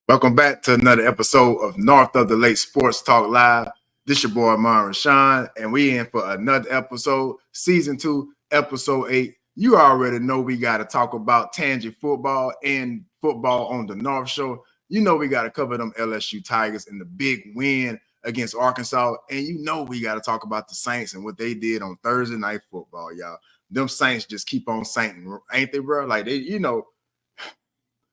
Welcome back to another episode of North of the Lake Sports Talk Live. This your boy, Amon Rashawn, and we in for another episode, Season 2, Episode 8. You already know we got to talk about Tangy football and football on the North Shore. You know we got to cover them LSU Tigers and the big win against Arkansas. And you know we got to talk about the Saints and what they did on Thursday Night Football, y'all. Them Saints just keep on sainting, ain't they, bro? Like,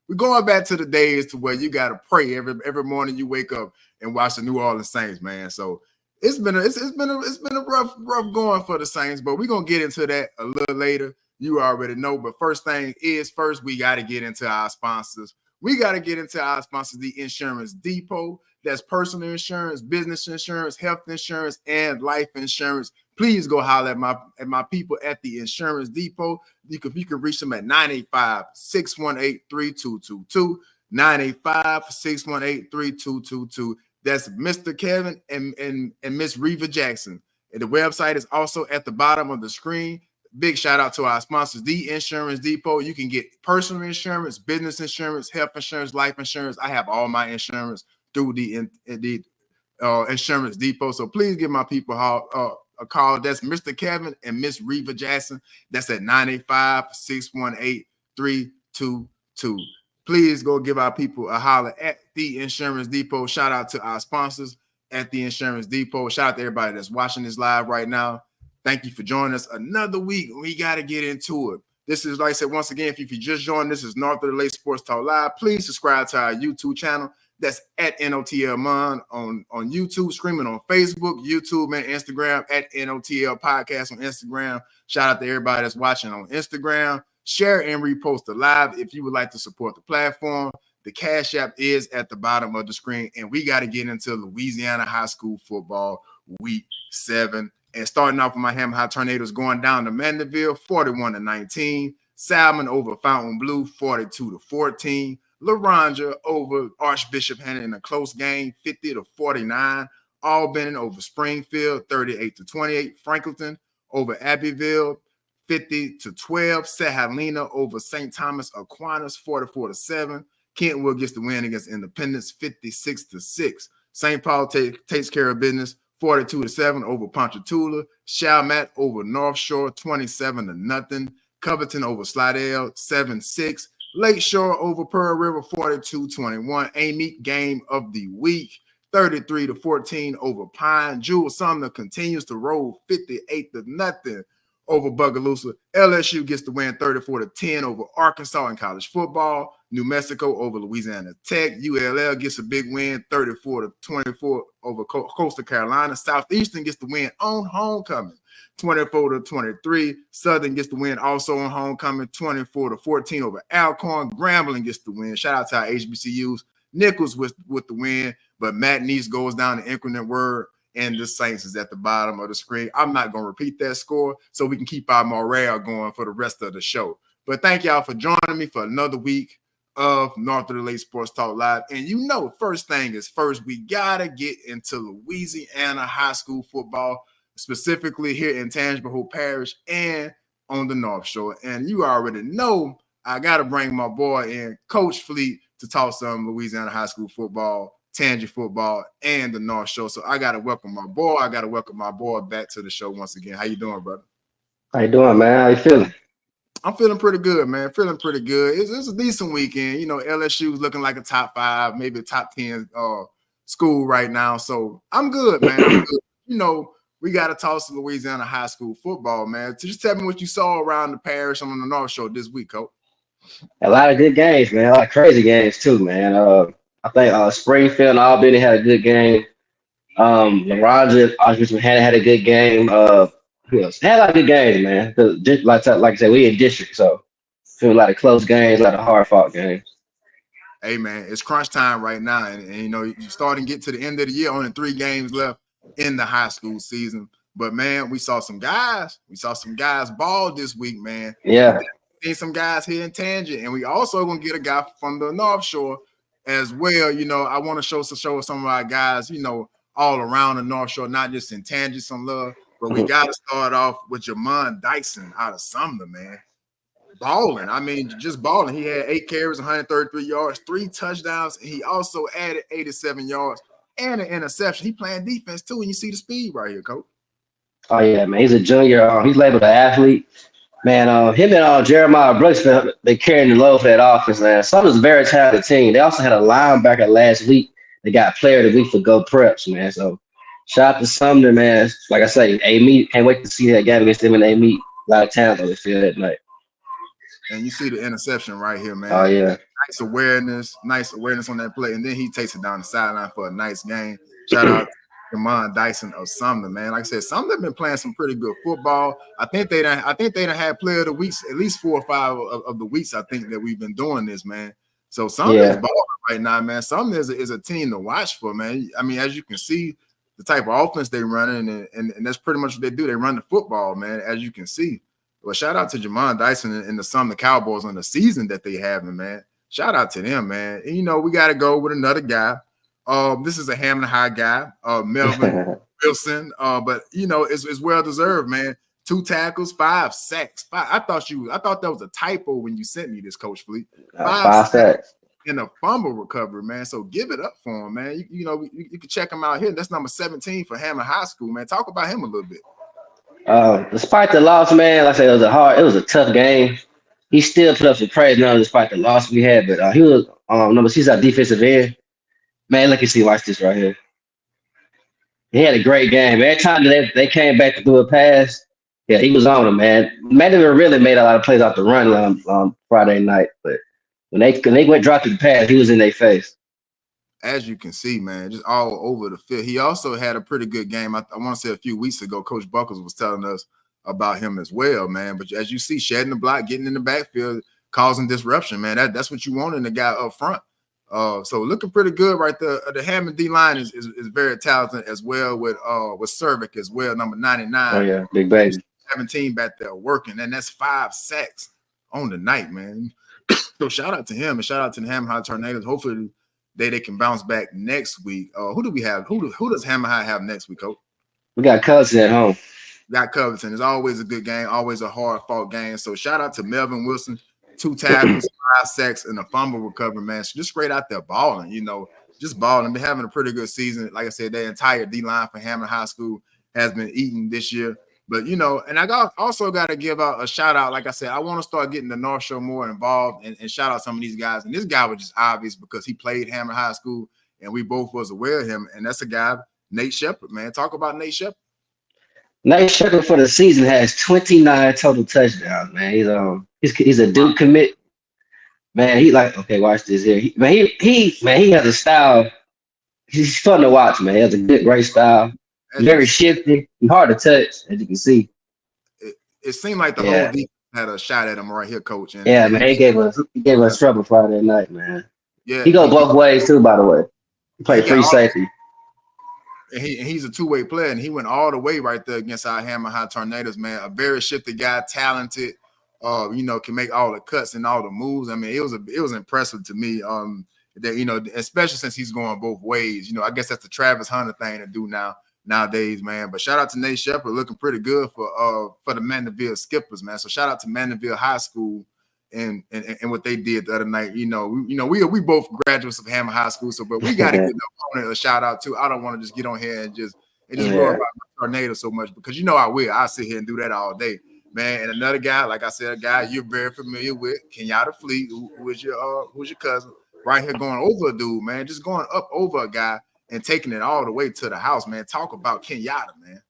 we're going back to the days to where you got to pray every morning you wake up and watch the New Orleans Saints, man. So it's been a rough going for the Saints, but we're gonna get into that a little later. You already know, but first thing is first, we got to get into our sponsors. We got to get into our sponsors, the Insurance Depot. That's personal insurance, business insurance, health insurance, and life insurance. Please go holler at my people at the Insurance Depot. You can reach them at 985-618-3222, 985-618-3222. That's Mr. Kevin and Miss Reva Jackson. And the website is also at the bottom of the screen. Big shout out to our sponsors, the Insurance Depot. You can get personal insurance, business insurance, health insurance, life insurance. I have all my insurance through the Insurance Depot. So please give my people a call. That's Mr. Kevin and Miss Reva Jackson. That's at 985-618-3222. Please go give our people a holler at the Insurance Depot. Shout out to our sponsors at the Insurance Depot. Shout out to everybody that's watching this live right now. Thank you for joining us another week. We got to get into it. This is, like I said, once again, if you just joined, this is North of the Lake Sports Talk Live. Please subscribe to our YouTube channel. That's at NOTL Mon on YouTube, streaming on Facebook, YouTube, and Instagram at NOTL Podcast on Instagram. Shout out to everybody that's watching on Instagram. Share and repost the live if you would like to support the platform. The Cash App is at the bottom of the screen, and we got to get into Louisiana high school football week 7. And starting off with my Hammer High Tornadoes going down to Mandeville, 41-19. Salmon over Fontainebleau, 42-14. LaRonja over Archbishop Hannon in a close game, 50-49. Albany over Springfield, 38-28. Franklinton over Abbeville, 50-12. Sahalina over St. Thomas Aquinas, 44-7. Kentwood gets the win against Independence, 56-6. St. Paul takes care of business, 42-7 over Ponchatoula. Chalmette over North Shore, 27-0. Covington over Slidell, 7-6. Lakeshore over Pearl River, 42-21. Amite game of the week, 33-14 over Pine. Jewel Sumner continues to roll, 58-0 over Bogalusa. LSU gets the win, 34-10 over Arkansas in college football. New Mexico over Louisiana Tech. ULL gets a big win, 34-24 over Coastal Carolina. Southeastern gets the win on homecoming, 24-23. Southern gets the win also on homecoming, 24-14 over Alcorn. Grambling gets the win. Shout out to our HBCUs. Nichols with the win, but Matt Neese goes down to increment word, and the Saints is at the bottom of the screen. I'm not going to repeat that score so we can keep our morale going for the rest of the show. But thank y'all for joining me for another week of North of the Lake Sports Talk Live. And you know, first thing is first, we got to get into Louisiana high school football, specifically here in Tangipahoa Parish and on the North Shore. And you already know I got to bring my boy in, Coach Fleet, to talk some Louisiana high school football, Tangy football, and the North Shore. So I got to welcome my boy. I got to welcome my boy back to the show once again. How you doing, brother? How you doing, man? How you feeling? I'm feeling pretty good, man. Feeling pretty good. It's a decent weekend. You know, LSU is looking like a top 5, maybe a top 10 school right now. So I'm good, man. I'm good. You know, we got to toss Louisiana high school football, man. So just tell me what you saw around the parish on the North Shore this week, Coach. A lot of good games, man. A lot of crazy games too, man. I think Springfield and Albany had a good game. LaRonja, Archbishop Hannon had a good game. Who else? Had a lot of good games, man. Like I said, we in district, so feel a lot of close games, a lot of hard fought games. Hey, man, it's crunch time right now, and you know you starting to get to the end of the year. Only 3 games left in the high school season, but man, we saw some guys. We saw some guys ball this week, man. Yeah. Seen some guys here in Tangent, and we also gonna get a guy from the North Shore as well. You know, I want to show some of our guys, you know, all around the North Shore, not just in Tangent, some love. But we got to start off with Jamon Dyson out of Sumner, man. balling. I mean, just balling. He had 8 carries, 133 yards, 3 touchdowns, and he also added 87 yards and an interception. He playing defense too, and you see the speed right here, coach. Oh yeah, man. He's a junior. He's labeled an athlete. Man, him and Jeremiah Brooks, they carrying the load for that offense, man. Sumner's a very talented team. They also had a linebacker last week. They got player of the week for Go Preps, man. So shout out to Sumner, man. Like I say, A-Meet, can't wait to see that game against them and A-Meet. A lot of talent on the field that night. And you see the interception right here, man. Oh yeah. Nice awareness on that play. And then he takes it down the sideline for a nice game. Shout out to Jamon Dyson of Sumner, man. Like I said, Sumner been playing some pretty good football. I think they done had player of the weeks at least 4 or 5 of the weeks. I think that we've been doing this, man. So Sumner is balling right now, man. Sumner is a team to watch for, man. I mean, as you can see, the type of offense they running, and that's pretty much what they do. They run the football, man, as you can see. Well, shout out to Jamon Dyson and the Sumner Cowboys on the season that they having, man. Shout out to them, man. And, you know, we got to go with another guy. This is a Hammond High guy, Melvin Wilson. But you know, it's well deserved, man. 2 tackles, 5 sacks. I thought that was a typo when you sent me this, Coach Fleet. 5 sacks in a fumble recovery, man. So give it up for him, man. You know, you can check him out here. That's number 17 for Hammond High School, man. Talk about him a little bit. Despite the loss, man, like I said, it was a tough game. He still put up some praise now despite the loss we had. But he was he's our defensive end. Man, look and see, watch this right here. He had a great game. Every time they came back to do a pass, yeah, he was on him, man. Mandeville really made a lot of plays off the run on Friday night, but when they went dropped the pass, he was in their face. As you can see, man, just all over the field. He also had a pretty good game. I want to say a few weeks ago, Coach Buckles was telling us about him as well, man. But as you see, shedding the block, getting in the backfield, causing disruption, man. That's what you want in the guy up front. So looking pretty good right there. The Hammond D line is very talented as well with Cervic as well, number 99. Oh yeah, big baby. 17 back there working, and that's 5 sacks on the night, man. So shout out to him and shout out to the Hammond High Tornadoes. Hopefully they can bounce back next week. Who do we have? Who does Hammond High have next week, Coach? We got Covington at home. Got Covington. It's always a good game, always a hard-fought game. So shout out to Melvin Wilson, 2 tackles, 5 sacks, and a fumble recovery, man. So just straight out there balling, you know, just balling. They're having a pretty good season. Like I said, their entire D-line for Hammond High School has been eaten this year. But, you know, and I also got to give out a shout-out. Like I said, I want to start getting the North Shore more involved and shout out some of these guys. And this guy was just obvious because he played Hammond High School, and we both was aware of him. And that's a guy, Nate Shepard, man. Talk about Nate Shepard. Nate Shepard for the season has 29 total touchdowns, man. He's a Duke commit. Man, okay, watch this here. He has a style. He's fun to watch, man. He has a great style. Very shifty. He's hard to touch, as you can see. It seemed like the whole defense had a shot at him right here, Coach. And, man, he gave us trouble Friday night, man. Yeah, he goes both ways too, by the way. He played free safety. And he's a two-way player, and he went all the way right there against our Hammond High Tornadoes, man. A very shifty guy, talented. You know, can make all the cuts and all the moves. I mean, it was impressive to me. That, you know, especially since he's going both ways. You know, I guess that's the Travis Hunter thing to do nowadays, man. But shout out to Nate Shepard, looking pretty good for the Mandeville Skippers, man. So shout out to Mandeville High School and what they did the other night. We both graduates of Hammond High School, so but we got to give the opponent a shout out too. I don't want to just get on here and just worry about Tornado so much because I sit here and do that all day. Man, and another guy, like I said, a guy you're very familiar with, Kenyatta Fleet, who's your cousin, right here going over a dude, man, just going up over a guy and taking it all the way to the house, man. Talk about Kenyatta, man.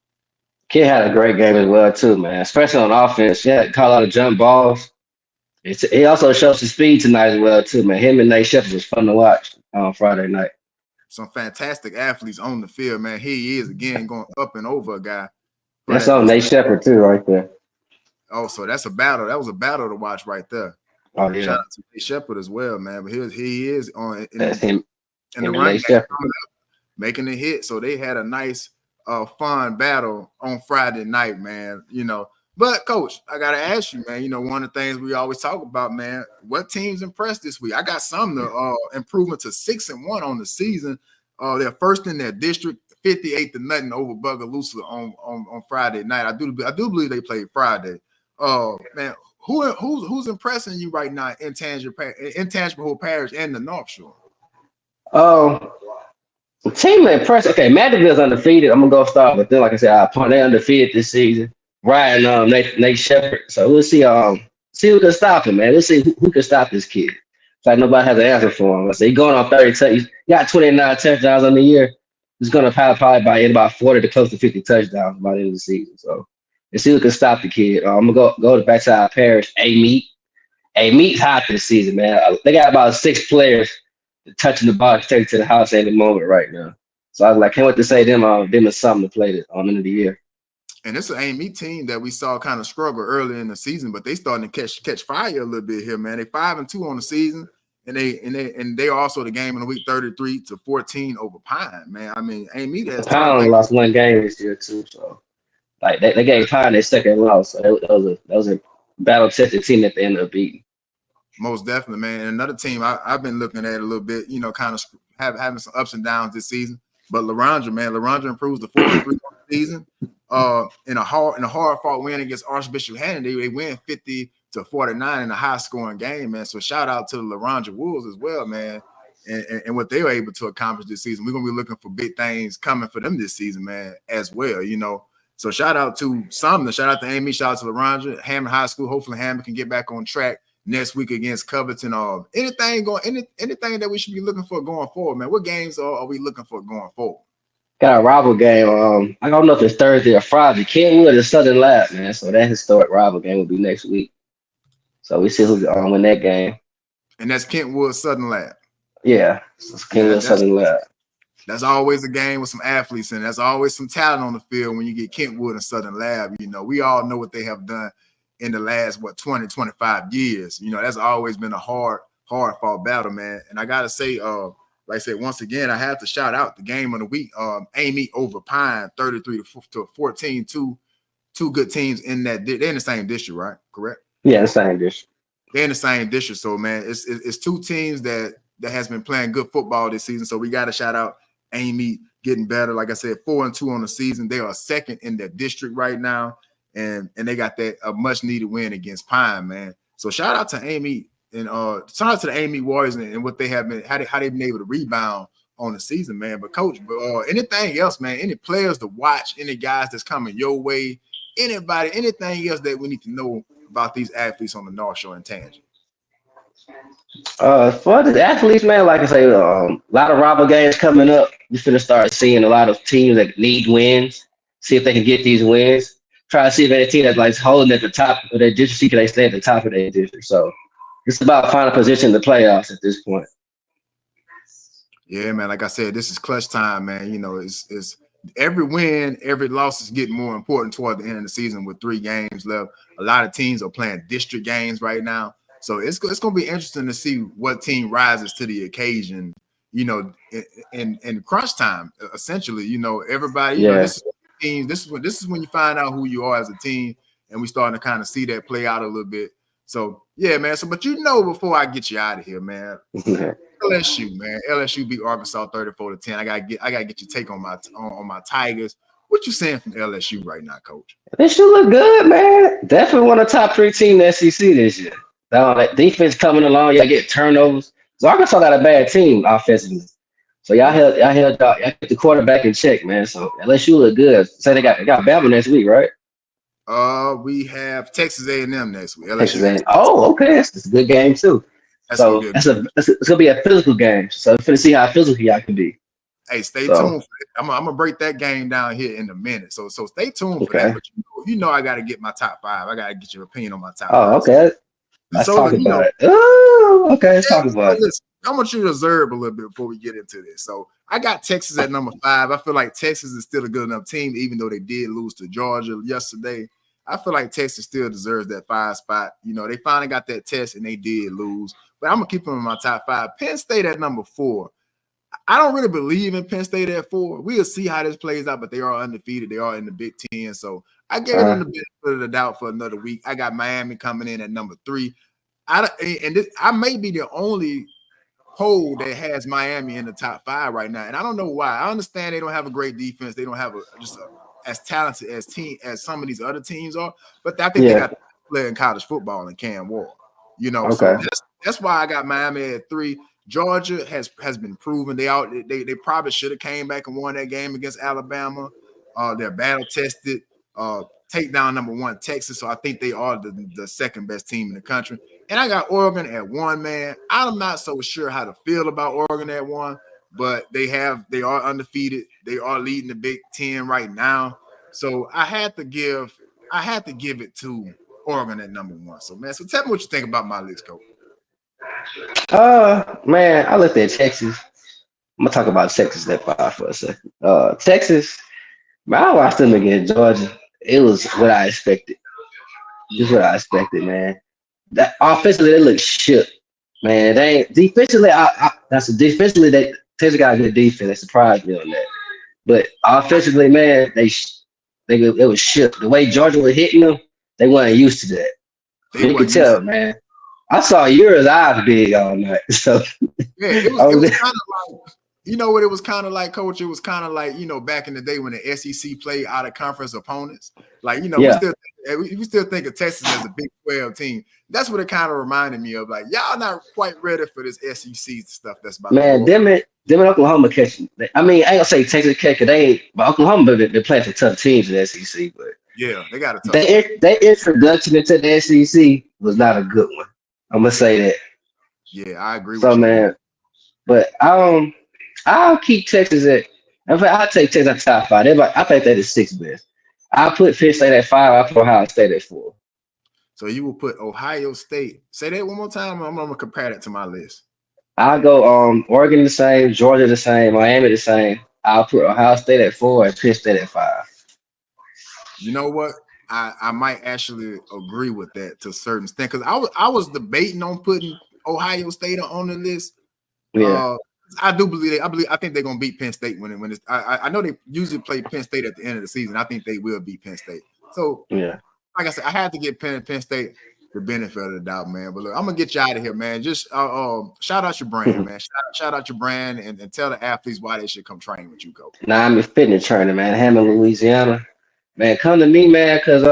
Ken had a great game as well, too, man, especially on offense. Yeah, caught a lot of jump balls. He also showed some speed tonight as well, too, man. Him and Nate Shepard was fun to watch on Friday night. Some fantastic athletes on the field, man. He is, again, going up and over a guy. That's on Nate Shepard, too, right there. Oh, so that's a battle. That was a battle to watch right there. Oh, yeah. Shout out to Nate Shepard as well, man. But he is on in the run game, making a hit. So they had a nice, fun battle on Friday night, man. You know, but Coach, I gotta ask you, man. You know, one of the things we always talk about, man. What teams impressed this week? I got some improvement to 6-1 on the season. They're first in their district, 58-0 over Bogalusa on Friday night. I do believe they played Friday. Man, who's impressing you right now in Tangible Parish and the North Shore? Um, team impressed. Okay, Madison's undefeated. I'm gonna go start with them. Like I said, they undefeated this season. Ryan, Nate Shepard. So we'll see who can stop him, man. We'll see who can stop this kid. It's like nobody has an answer for him. I say he's going on 30 touchdowns. He got 29 touchdowns on the year. He's gonna probably by about 40 to close to 50 touchdowns by the end of the season. So let's see who can stop the kid. I'm gonna go to backside Parish. Meat's hot this season, man. They got about 6 players touching the ball to take it to the house at the moment right now. So I was like, can't wait to say them is something to play this on end of the year. And it's an Amy team that we saw kind of struggle early in the season, but they starting to catch fire a little bit here, man. They 5-2 on the season, and they also the game in the week 33-14 over Pine, man. I mean, Amy has Pine lost one game this year too, so like they gave Pine their second loss. So that was a battle tested team that they ended up beating. Most definitely, man. And another team I've been looking at a little bit, kind of having some ups and downs this season. But LaRondra improves the 4-3 season. In a hard fought win against Archbishop Hannon, they win 50-49 in a high scoring game, man. So shout out to the LaRondra Wolves as well, man, and what they were able to accomplish this season. We're gonna be looking for big things coming for them this season, man, as well. So shout out to Sumner, shout out to Amy, shout out to LaRondra, Hammond High School. Hopefully Hammond can get back on track next week against Covington. Anything that we should be looking for going forward, man. What games are we looking for going forward? Got a rival game. I don't know if it's Thursday or Friday. Kenwood and Southern Lab, man. So that historic rival game will be next week. So we see who's going to win that game. And that's Kentwood Southern Lab. Yeah, it's Kenwood Southern Lab. That's always a game with some athletes, and that's always some talent on the field when you get Kentwood and Southern Lab. We all know what they have done in the last 20, 25 years. That's always been a hard fought battle, man. And I gotta say, like I said, once again, I have to shout out the game of the week. Amy over Pine, 33-14. Two good teams in that. They're in the same district, right? Correct? Yeah, the same district. They're in the same district. So, man, it's two teams that has been playing good football this season. So we got to shout out Amy getting better. Like I said, 4-2 on the season. They are second in their district right now. And they got that a much needed win against Pine, man. So shout out to Amy and shout out to the Amy Warriors and what they have been, how they've been able to rebound on the season, man. But coach, anything else, man? Any players to watch? Any guys that's coming your way? Anybody? Anything else that we need to know about these athletes on the North Shore and Tangent? For the athletes, man, like I say, a lot of rival games coming up. You're gonna start seeing a lot of teams that need wins. See if they can get these wins. Try to see if any team that's like holding at the top of their district, see can they stay at the top of their district. So it's about finding a position in the playoffs at this point. Yeah, man. Like I said, this is clutch time, man. It's every win, every loss is getting more important toward the end of the season with 3 games left. A lot of teams are playing district games right now. So it's going to be interesting to see what team rises to the occasion, in crunch time, essentially. Everybody, this is when you find out who you are as a team, and we starting to kind of see that play out a little bit. So yeah, man. So, but before I get you out of here, man, LSU, man, LSU beat Arkansas 34-10. I gotta get your take on my Tigers. What you saying from LSU right now, Coach? They should look good, man. Definitely one of the top 3 teams in the SEC this year. That defense coming along, y'all get turnovers. So Arkansas got a bad team offensively. So y'all get the quarterback in check, man. So LSU look good. Say they got Bama next week, right? We have Texas A&M next week. Texas A&M. Oh, okay. That's a good game too. It's gonna be a physical game. So we're gonna see how physical y'all can be. Hey, stay tuned. I'm gonna break that game down here in a minute. So stay tuned for that. But I gotta get my top 5. I gotta get your opinion on my top 5. Oh, okay. Let's talk about it. Oh, okay. Let's talk about it. Listen, I want you to observe a little bit before we get into this. So I got Texas at number 5. I feel like Texas is still a good enough team, even though they did lose to Georgia yesterday. I feel like Texas still deserves that 5 spot. They finally got that test and they did lose. But I'm gonna keep them in my top 5. Penn State at number 4. I don't really believe in Penn State at 4. We'll see how this plays out, but they are undefeated. They are in the Big Ten. So I gave them the benefit of the doubt for another week. I got Miami coming in at number 3. I may be the only poll that has Miami in the top 5 right now. And I don't know why. I understand they don't have a great defense. They don't have as talented as some of these other teams are. But I think they got player in college football in Cam Ward. You know, so Okay. that's why I got Miami at 3. Georgia has been proven they probably should have came back and won that game against Alabama. They're battle tested. Take down number 1 Texas, so I think they are the second best team in the country. And I got Oregon at 1, man. I'm not so sure how to feel about Oregon at 1, but they are undefeated. They are leading the Big Ten right now. So I had to give it to Oregon at number 1. So man, so tell me what you think about my list, Coach. Man, I looked at Texas. I'm gonna talk about Texas that 5 for a second. Texas, man, I watched them against Georgia. It was what I expected. Just Yeah, what I expected, man. That offensively they look shook, man. They ain't defensively. That's defensively they Texas got a good defense. They surprised me on that. But offensively, man, they it was shook. The way Georgia was hitting them, they weren't used to that. they You could weren't used tell, to. man. I saw yours eyes big all night. So Yeah, I it was was kind of like, you know what it was kind of like, Coach. It was kind of like, you know, back in the day when the SEC played out of conference opponents. Like, you know, yeah, we still think of Texas as a Big 12 team. That's what it kind of reminded me of. Like, y'all not quite ready for this SEC stuff that's about to man. go. Them and Oklahoma catching. I mean, I ain't gonna say Texas catch it. They ain't, but Oklahoma been playing some tough teams in the SEC. But Yeah, they got a tough schedule. their introduction into the SEC was not a good one. I'm gonna say that. Yeah, I agree So with you on that. man, but I'll keep Texas at. In fact, I'll take Texas at top 5. I think that is 6th best. I'll put Penn State at 5. I'll put Ohio State at 4. So you will put Ohio State. Say that one more time. I'm gonna compare that to my list. I'll go Oregon the same, Georgia the same, Miami the same. I'll put Ohio State at 4 and Penn State at 5. You know what? I might actually agree with that to a certain extent because I was debating on putting Ohio State on the list. Yeah, Uh, I think they're gonna beat Penn State when it's. I know they usually play Penn State at the end of the season. I think they will beat Penn State. So yeah. like I said, I had to get Penn State the benefit of the doubt, man. But look, I'm gonna get you out of here, man. Just shout out your brand, man. Shout out your brand and tell the athletes why they should come train with you, coach. Now I'm in fitness training, man. Hammond, Louisiana. Man, come to me, man, because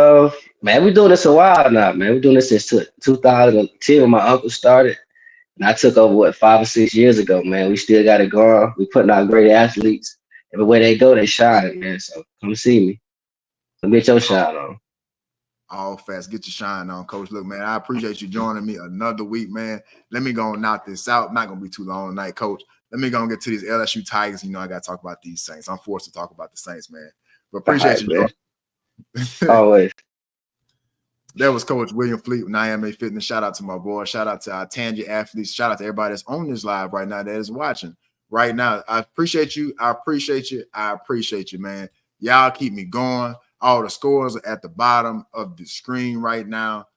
man, we're doing this a while now, man. We're doing this since 2010 when my uncle started. And I took over 5 or 6 years ago, man. We still got it going. We putting out great athletes. Everywhere they go, they shine, man. So come see me. Come get your shine on. All fast, get your shine on, coach. Look, man, I appreciate you joining me another week, man. Let me go and knock this out. Not gonna be too long tonight, coach. Let me go and get to these LSU Tigers. You know, I gotta talk about these Saints. I'm forced to talk about the Saints, man. But All appreciate right, you man. joining. Always. That was Coach William Fleet with IMA Fitness. Shout out to my boy. Shout out to our Tangy athletes. Shout out to everybody that's on this live right now that is watching right now. I appreciate you. I appreciate you. I appreciate you, man. Y'all keep me going. All the scores are at the bottom of the screen right now.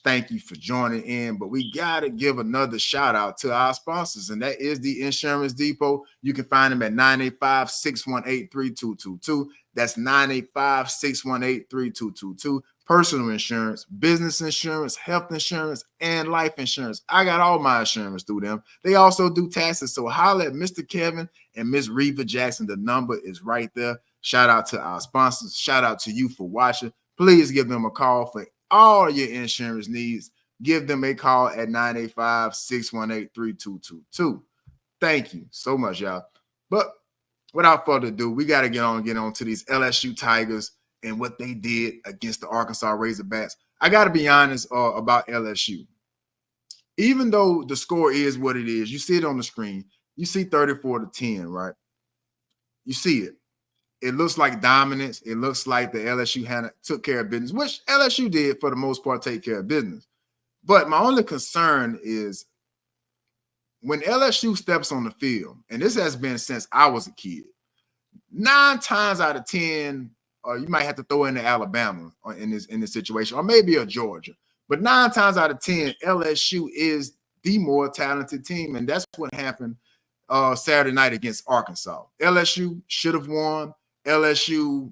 Thank you for joining in. But we got to give another shout out to our sponsors, and that is the Insurance Depot. You can find them at 985-618-3222. That's 985-618-3222. Personal insurance, business insurance, health insurance, and life insurance. I got all my insurance through them. They also do taxes. So holler at Mr. Kevin and Miss Reva Jackson. The number is right there. Shout out to our sponsors. Shout out to you for watching. Please give them a call for all your insurance needs. Give them a call at 985-618-3222. Thank you so much, y'all. But without further ado, we got to get on to these LSU Tigers and what they did against the Arkansas Razorbacks. I got to be honest about LSU. Even though the score is what it is, you see it on the screen. You see 34-10, right? You see it. It looks like dominance. It looks like the LSU took care of business, which LSU did for the most part take care of business. But my only concern is when LSU steps on the field, and this has been since I was a kid, 9 times out of 10, you might have to throw in the Alabama in this situation, or maybe a Georgia. But 9 times out of 10, LSU is the more talented team, and that's what happened Saturday night against Arkansas. LSU should have won. LSU,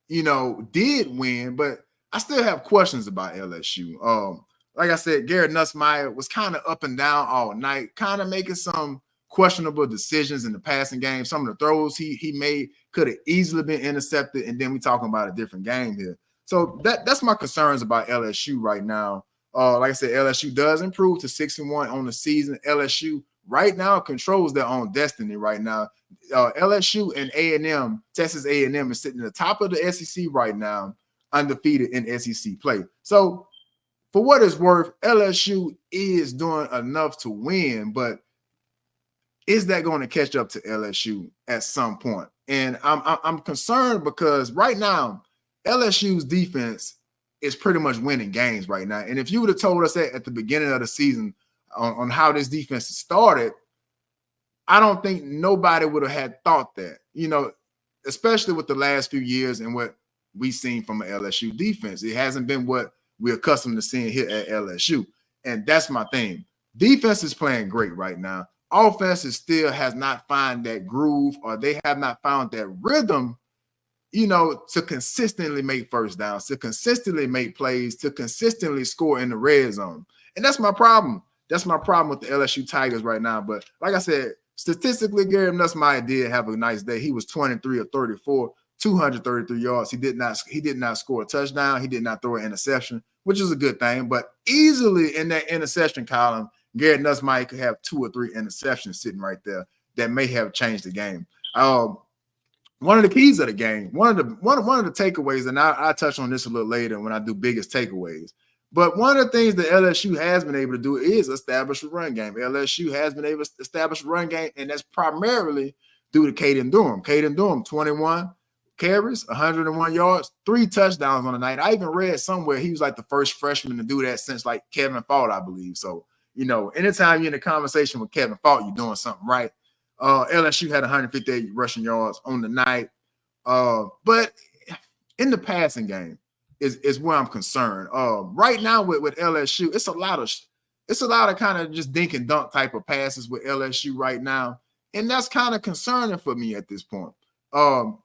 did win, but I still have questions about LSU. Like I said, Garrett Nussmeier was kind of up and down all night, kind of making some questionable decisions in the passing game. Some of the throws he made could have easily been intercepted, and then we're talking about a different game here. So that's my concerns about LSU right now. Like I said, LSU does improve to 6-1 on the season. LSU right now controls their own destiny right now. LSU and A&M, Texas A&M is sitting at the top of the SEC right now, undefeated in SEC play. So for what it's worth, LSU is doing enough to win, but is that going to catch up to LSU at some point? And I'm concerned because right now LSU's defense is pretty much winning games right now. And if you would have told us that at the beginning of the season on how this defense started, I don't think nobody would have had thought that, especially with the last few years and what we've seen from an LSU defense. It hasn't been what we're accustomed to seeing here at LSU. And that's my thing. Defense is playing great right now. Offense is still has not found that groove, or they have not found that rhythm, to consistently make first downs, to consistently make plays, to consistently score in the red zone. And that's my problem. That's my problem with the LSU Tigers right now. But like I said, statistically, Gary Nussmeier did have a nice day. He was 23 of 34, 233 yards. He did not score a touchdown. He did not throw an interception, which is a good thing. But easily in that interception column, Garrett Nussmeier could have 2 or 3 interceptions sitting right there that may have changed the game. One of the keys of the game, one of the takeaways, and I touch on this a little later when I do biggest takeaways. But one of the things that LSU has been able to do is establish a run game. LSU has been able to establish a run game, and that's primarily due to Caden Durham. Caden Durham, 21 carries, 101 yards, 3 touchdowns on the night. I even read somewhere he was like the first freshman to do that since like Kevin Fault, I believe. So, anytime you're in a conversation with Kevin Fault, you're doing something right. LSU had 158 rushing yards on the night. But in the passing game is where I'm concerned. Right now with LSU, it's a lot of kind of just dink and dunk type of passes with LSU right now. And that's kind of concerning for me at this point.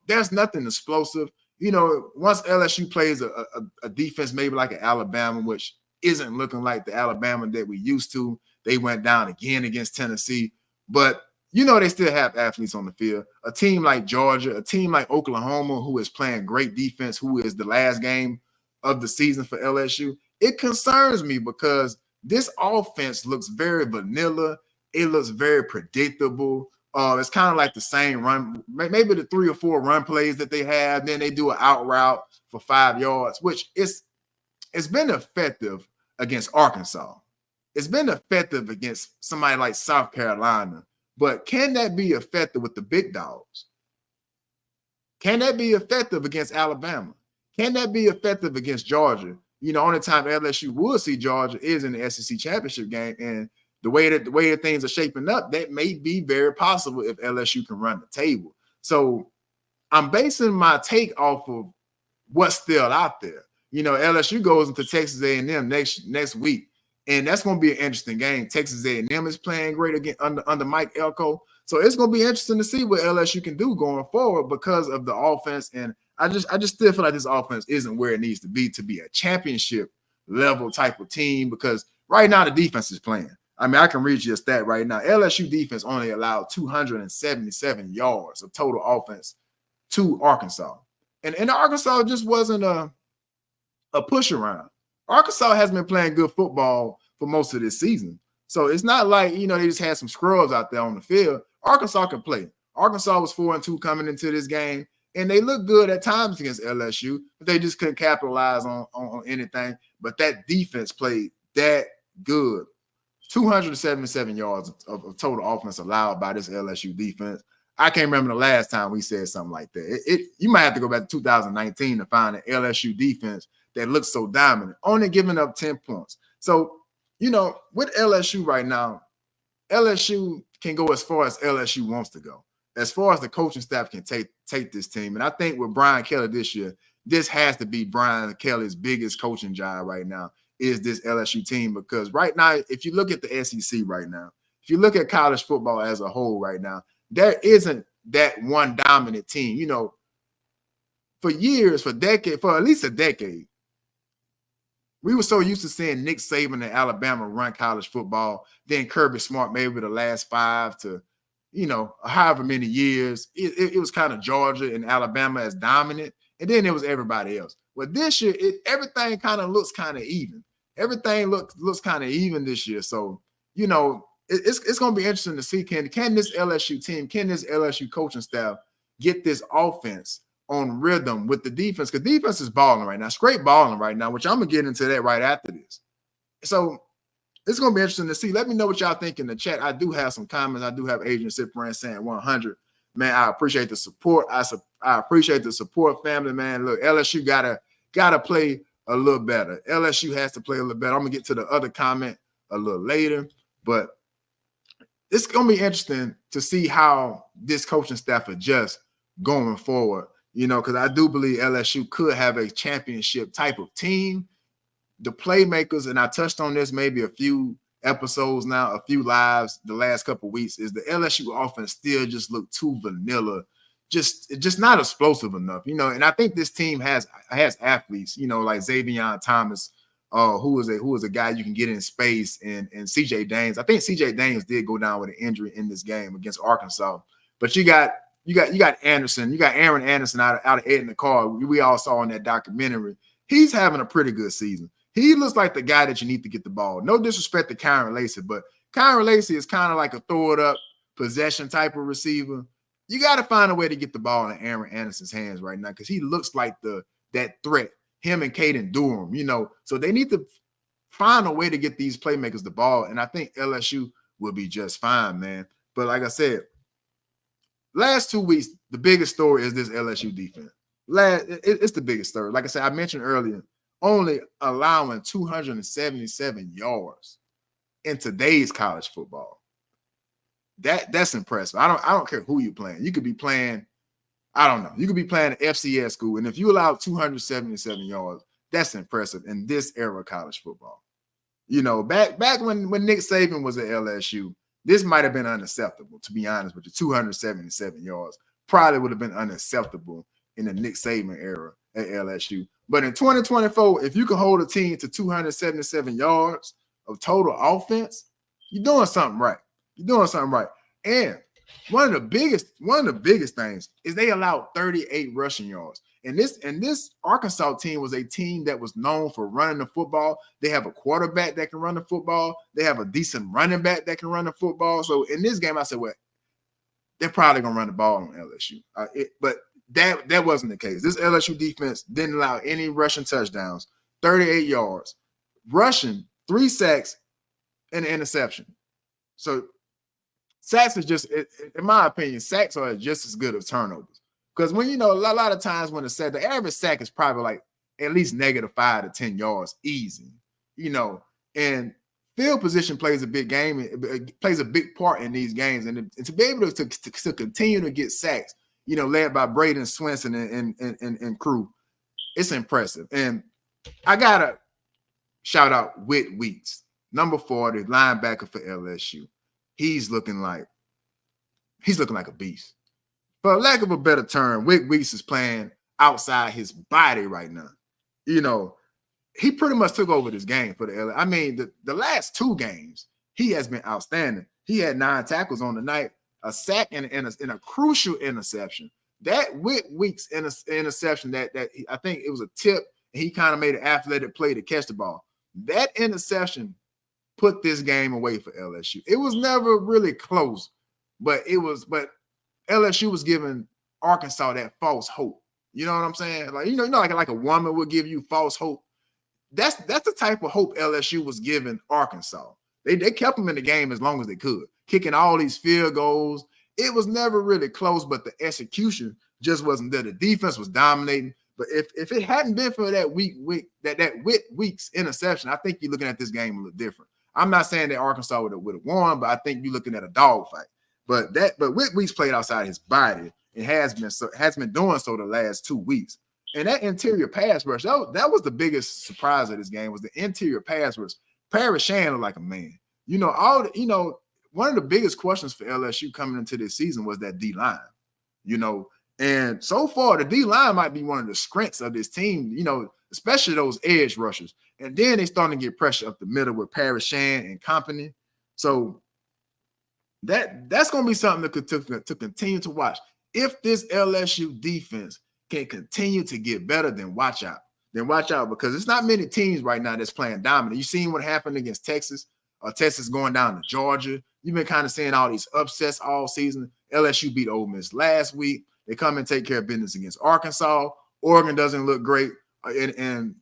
There's nothing explosive. Once LSU plays a defense maybe like an Alabama, which isn't looking like the Alabama that we used to. They went down again against Tennessee. But they still have athletes on the field. A team like Georgia, a team like Oklahoma, who is playing great defense, who is the last game of the season for LSU, it concerns me because this offense looks very vanilla. It looks very predictable. It's kind of like the same run, maybe the 3 or 4 run plays that they have. Then they do an out route for 5 yards, which it's been effective against Arkansas. It's been effective against somebody like South Carolina. But can that be effective with the big dogs? Can that be effective against Alabama? Can that be effective against Georgia? Only time LSU will see Georgia is in the SEC championship game. And the way that things are shaping up, that may be very possible if LSU can run the table. So I'm basing my take off of what's still out there. LSU goes into Texas A&M next week. And that's going to be an interesting game. Texas A&M is playing great again under Mike Elko. So it's going to be interesting to see what LSU can do going forward because of the offense. And I just still feel like this offense isn't where it needs to be a championship level type of team because right now the defense is playing. I mean, I can read you a stat right now. LSU defense only allowed 277 yards of total offense to Arkansas. And Arkansas just wasn't a push around. Arkansas has been playing good football for most of this season. So it's not like, they just had some scrubs out there on the field. Arkansas can play. Arkansas was 4-2 coming into this game, and they looked good at times against LSU, but they just couldn't capitalize on anything. But that defense played that good. 277 yards of total offense allowed by this LSU defense. I can't remember the last time we said something like that. You might have to go back to 2019 to find an LSU defense that looks so dominant, only giving up 10 points. So, with LSU right now, LSU can go as far as LSU wants to go, as far as the coaching staff can take this team. And I think with Brian Kelly this year, this has to be Brian Kelly's biggest coaching job right now is this LSU team because right now, if you look at the SEC right now, if you look at college football as a whole right now, there isn't that one dominant team. For years, for at least a decade, we were so used to seeing Nick Saban and Alabama run college football. Then Kirby Smart, maybe the last 5 to, however many years, it was kind of Georgia and Alabama as dominant. and then it was everybody else. Well, this year, everything kind of looks kind of even. Everything looks kind of even this year. So, you know, it's going to be interesting to see can this LSU team, can this LSU coaching staff get this offense on rhythm with the defense? Because defense is balling right now. Straight balling right now, which I'm going to get into that right after this. So it's going to be interesting to see. Let me know what y'all think in the chat. I do have some comments. I do have Agent Cyprian saying 100. Man, I appreciate the support. I appreciate the support, family, man. Look, LSU gotta play a little better. LSU has to play a little better. I'm going to get to the other comment a little later, but it's going to be interesting to see how this coaching staff adjusts going forward, you know, because I do believe LSU could have a championship type of team. The playmakers, and I touched on this maybe a few episodes now, a few lives the last couple of weeks, is the LSU offense still just look too vanilla, just not explosive enough, you know. And I think this team has athletes, you know, like Xavier Thomas, who is a guy you can get in space, and CJ Daines. I think CJ Daines did go down with an injury in this game against Arkansas, but you got Anderson, you got Aaron Anderson out of Ed in the car. We all saw in that documentary. He's having a pretty good season. He looks like the guy that you need to get the ball. No disrespect to Kyron Lacey, but Kyron Lacey is kind of like a throw it up possession type of receiver. You got to find a way to get the ball in Aaron Anderson's hands right now, because he looks like that threat. Him and Caden Durham, you know. So they need to find a way to get these playmakers the ball, and I think LSU will be just fine, man. But like I said, last 2 weeks, the biggest story is this LSU defense. It's the biggest story. Like I said, I mentioned earlier, only allowing 277 yards in today's college football. That's impressive. I don't care who you're playing. You could be playing, I don't know. You could be playing an FCS school, and if you allow 277 yards, that's impressive in this era of college football. You know, back when Nick Saban was at LSU, this might have been unacceptable, to be honest with you. 277 yards probably would have been unacceptable in the Nick Saban era at LSU. But in 2024, if you can hold a team to 277 yards of total offense, you're doing something right. You're doing something right. And one of the biggest things is they allowed 38 rushing yards. And this Arkansas team was a team that was known for running the football. They have a quarterback that can run the football. They have a decent running back that can run the football. So in this game, I said, well, they're probably gonna run the ball on LSU. But that wasn't the case. This LSU defense didn't allow any rushing touchdowns, 38 yards, rushing, 3 sacks, and an interception. So sacks is just, in my opinion, sacks are just as good as turnovers. Because when, you know, a lot of times when the average sack is probably like at least -5 to 10 yards, easy, you know, and field position plays a big game. It plays a big part in these games. And to be able to continue to get sacks, you know, led by Braden Swenson and crew, it's impressive. And I got to shout out Whit Weeks, number 40, linebacker for LSU. He's looking like a beast. For lack of a better term, Whit Weeks is playing outside his body right now. You know, he pretty much took over this game for the LA. I mean, the last 2 games, he has been outstanding. He had 9 tackles on the night, a sack, and a crucial interception. That Whit Weeks interception, that I think it was a tip, and he kind of made an athletic play to catch the ball. That interception put this game away for LSU. It was never really close, but LSU was giving Arkansas that false hope. You know what I'm saying? Like, you know, like a woman would give you false hope. That's the type of hope LSU was giving Arkansas. They kept them in the game as long as they could, kicking all these field goals. It was never really close, but the execution just wasn't there. The defense was dominating. But if it hadn't been for that Whit Weeks interception, I think you're looking at this game a little different. I'm not saying that Arkansas would have won, but I think you're looking at a dogfight. But Whit Weeks played outside his body and has been doing so the last 2 weeks. And that interior pass rush, that was the biggest surprise of this game, was the interior pass rush. Paris Shand looked like a man. You know, one of the biggest questions for LSU coming into this season was that D-line. You know, and so far the D-line might be one of the strengths of this team, you know, especially those edge rushers. And then they starting to get pressure up the middle with Paris Shand and company. So that's going to be something to continue to watch. If this LSU defense can continue to get better, then watch out. Then watch out, because it's not many teams right now that's playing dominant. You seen what happened against Texas, or Texas going down to Georgia. You've been kind of seeing all these upsets all season. LSU beat Ole Miss last week. They come and take care of business against Arkansas. Oregon doesn't look great, and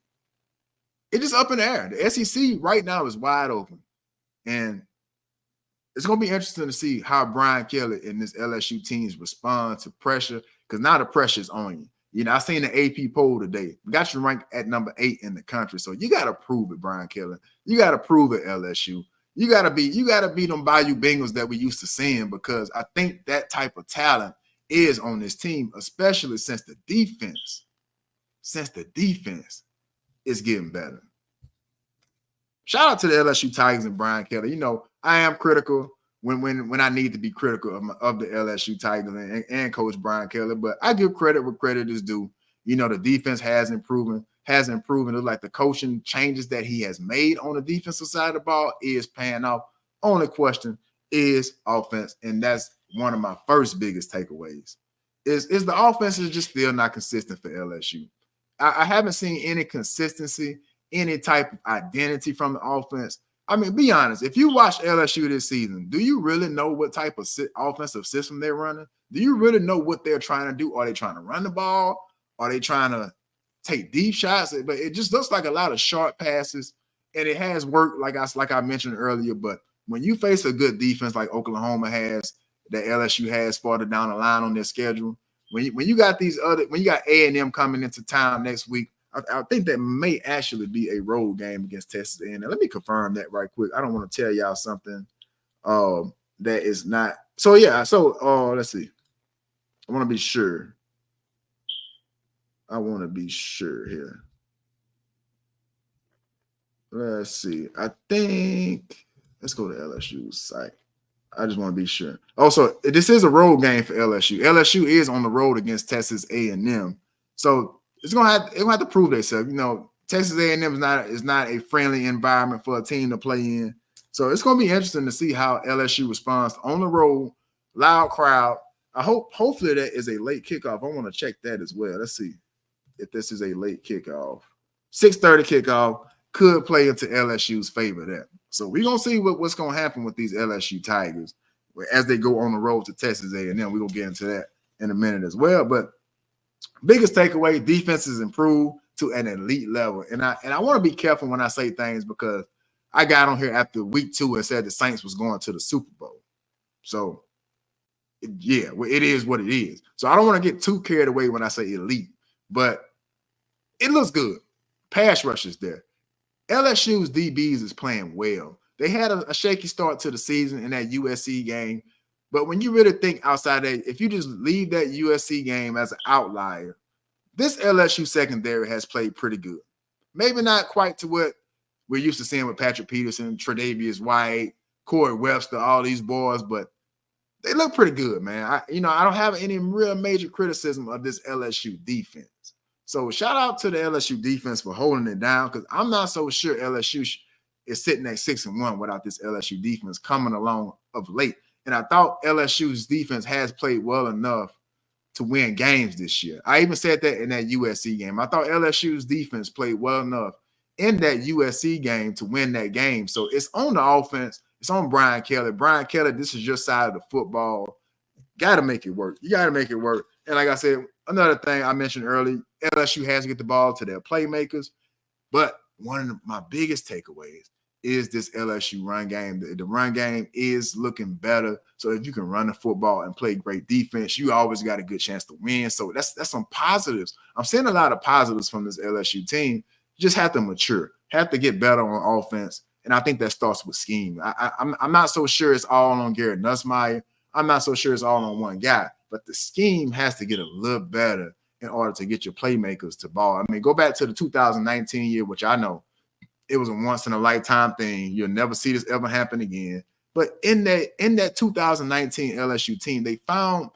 it's just up in the air. The SEC right now is wide open, and it's going to be interesting to see how Brian Kelly and this LSU teams respond to pressure, because now the pressure is on you. You know, I seen the AP poll today. We got you ranked at number 8 in the country. So you got to prove it, Brian Kelly. You got to prove it, LSU. You got to be them Bayou Bengals that we used to seeing, because I think that type of talent is on this team, especially since the defense is getting better. Shout out to the LSU Tigers and Brian Kelly. You know, I am critical when I need to be critical of the LSU Tigers and Coach Brian Kelly, but I give credit where credit is due. You know, the defense has improved. It's like the coaching changes that he has made on the defensive side of the ball is paying off. Only question is offense, and that's one of my first biggest takeaways. Is the offense is just still not consistent for LSU. I haven't seen any consistency, any type of identity from the offense. I mean, be honest. If you watch LSU this season, do you really know what type of offensive system they're running? Do you really know what they're trying to do? Are they trying to run the ball? Are they trying to take deep shots? But it just looks like a lot of short passes, and it has worked, like I mentioned earlier. But when you face a good defense like Oklahoma has, that LSU has farther down the line on their schedule, when you got A&M coming into town next week, I think that may actually be a road game against Texas A&M. Let me confirm that right quick. I don't want to tell y'all something that is not. So yeah. So let's see. I want to be sure. Here. Let's see. I think let's go to LSU's site. I just want to be sure. Also, this is a road game for LSU. LSU is on the road against Texas A&M. So it's gonna have to prove themselves. You know, Texas A&M is not a friendly environment for a team to play in. So it's gonna be interesting to see how LSU responds on the road, loud crowd. Hopefully that is a late kickoff. I want to check that as well. Let's see if this is a late kickoff. 6:30 kickoff could play into LSU's favor there. So we're gonna see what's gonna happen with these LSU Tigers as they go on the road to Texas A&M. We're gonna get into that in a minute as well. But biggest takeaway, defense has improved to an elite level. And I want to be careful when I say things, because I got on here after week 2 and said the Saints was going to the Super Bowl. So, it is what it is. So I don't want to get too carried away when I say elite, but it looks good. Pass rush is there. LSU's DBs is playing well. They had a shaky start to the season in that USC game. But when you really think outside that, if you just leave that USC game as an outlier, this LSU secondary has played pretty good. Maybe not quite to what we're used to seeing with Patrick Peterson, Tre'Davious White, Corey Webster, all these boys, but they look pretty good, man. I don't have any real major criticism of this LSU defense. So shout out to the LSU defense for holding it down, because I'm not so sure LSU is sitting at 6-1 without this LSU defense coming along of late. And I thought LSU's defense has played well enough to win games this year. I even said that in that USC game. I thought LSU's defense played well enough in that USC game to win that game. So it's on the offense. It's on Brian Kelly. Brian Kelly, this is your side of the football. Got to make it work. You got to make it work. And like I said, another thing I mentioned earlier, LSU has to get the ball to their playmakers. But one of my biggest takeaways is this LSU run game. The run game is looking better. So if you can run the football and play great defense, you always got a good chance to win. So that's some positives. I'm seeing a lot of positives from this LSU team. You just have to mature, have to get better on offense. And I think that starts with scheme. I'm not so sure it's all on Garrett Nussmeier. I'm not so sure it's all on one guy. But the scheme has to get a little better in order to get your playmakers to ball. I mean, go back to the 2019 year, which I know it was a once-in-a-lifetime thing. You'll never see this ever happen again. But in that 2019 LSU team, they found,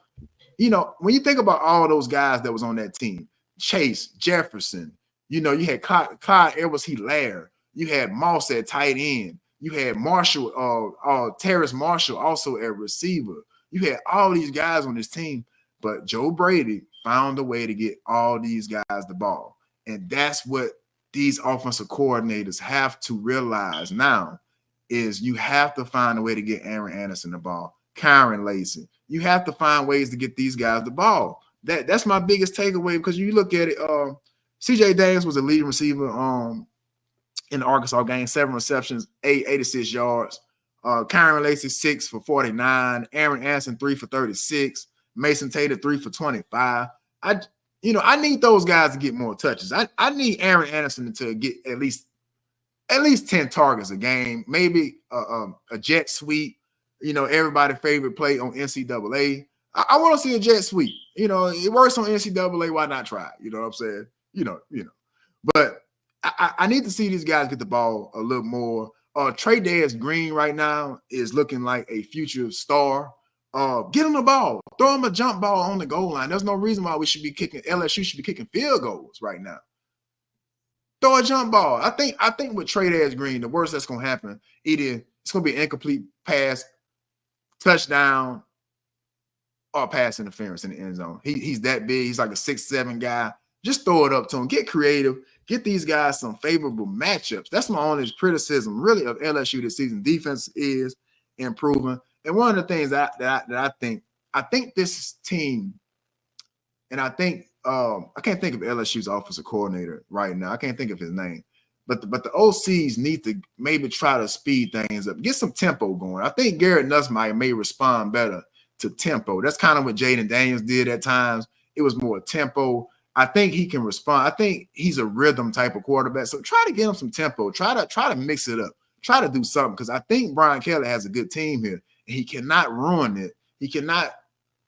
when you think about all those guys that was on that team, Chase, Jefferson, you had Clyde Edwards-Helaire, you had Moss at tight end, you had Marshall, Terrace Marshall also at receiver. You had all these guys on this team, but Joe Brady found a way to get all these guys the ball. And that's what these offensive coordinators have to realize now is you have to find a way to get Aaron Anderson the ball, Kyron Lacy. You have to find ways to get these guys the ball. That's my biggest takeaway because you look at it. CJ Daniels was a leading receiver in the Arkansas game, 7 receptions, 86 yards. Kyron Lacy 6 for 49. Aaron Anderson 3 for 36. Mason Taylor 3 for 25. I need those guys to get more touches. I need Aaron Anderson to get at least 10 targets a game, maybe a jet sweep. Everybody's favorite play on NCAA. I want to see a jet sweep. It works on NCAA. Why not try? You know what I'm saying? But I need to see these guys get the ball a little more. Trey Dez Green right now is looking like a future star. Get him the ball. Throw him a jump ball on the goal line. There's no reason why LSU should be kicking field goals right now. Throw a jump ball. I think with Trey Dez Green, the worst that's going to happen, either it's going to be an incomplete pass, touchdown, or pass interference in the end zone. He's that big. He's like a 6'7" guy. Just throw it up to him. Get creative. Get these guys some favorable matchups. That's my only criticism, really, of LSU this season. Defense is improving. And one of the things that I think this team, and I think I can't think of LSU's offensive coordinator right now. I can't think of his name. But the OCs need to maybe try to speed things up. Get some tempo going. I think Garrett Nussmeier may respond better to tempo. That's kind of what Jaden Daniels did at times. It was more tempo. I think he can respond. I think he's a rhythm type of quarterback. So try to get him some tempo. Try to mix it up. Try to do something because I think Brian Kelly has a good team here. And he cannot ruin it. He cannot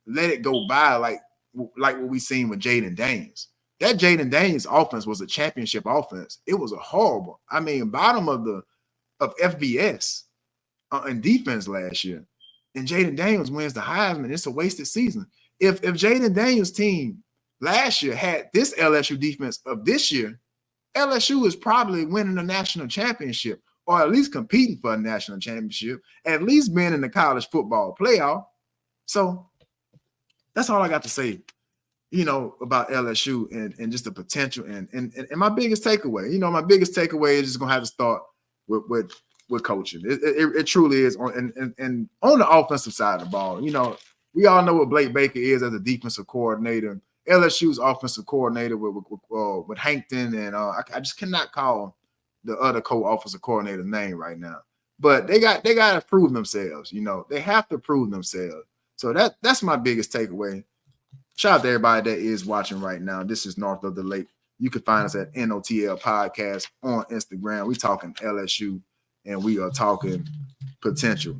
let it go by like what we seen with Jaden Daniels. That Jaden Daniels offense was a championship offense. It was a horrible. Bottom of FBS in defense last year. And Jaden Daniels wins the Heisman. It's a wasted season. If Jaden Daniels' team last year had this LSU defense of this year, LSU is probably winning the national championship or at least competing for a national championship, at least being in the college football playoff. So that's all I got to say, about LSU and just the potential and my biggest takeaway. My biggest takeaway is just going to have to start with coaching. It truly is and on the offensive side of the ball. We all know what Blake Baker is as a defensive coordinator. LSU's offensive coordinator with Hankton, and I just cannot call the other co-offensive coordinator's name right now. But they got to prove themselves. They have to prove themselves. So that's my biggest takeaway. Shout out to everybody that is watching right now. This is North of the Lake. You can find us at NOTL Podcast on Instagram. We talking LSU and we are talking potential.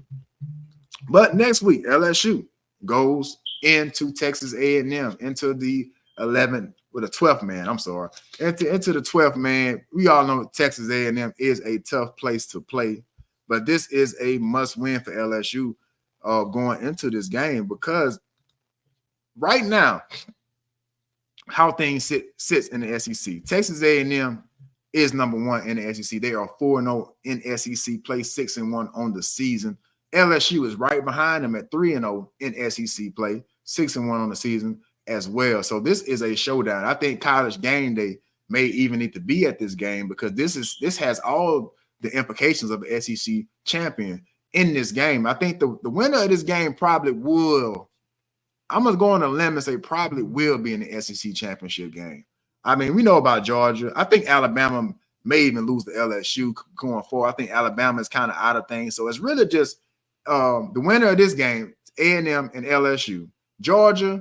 But next week, LSU goes into Texas A&M, into the 12th man. I'm sorry. Into the 12th man. We all know Texas A&M is a tough place to play, but this is a must-win for LSU going into this game because right now, how things sits in the SEC. Texas A&M is number 1 in the SEC. They are 4-0 in SEC play, 6-1 on the season. LSU is right behind them at 3-0 in SEC play, 6-1 on the season as well. So this is a showdown. I think College Game Day may even need to be at this game because this has all the implications of the SEC champion in this game. I think the winner of this game probably will. I'm going to go on a limb and say probably will be in the SEC championship game. We know about Georgia. I think Alabama may even lose to LSU going forward. I think Alabama is kind of out of things. So it's really just the winner of this game, A&M and LSU. Georgia,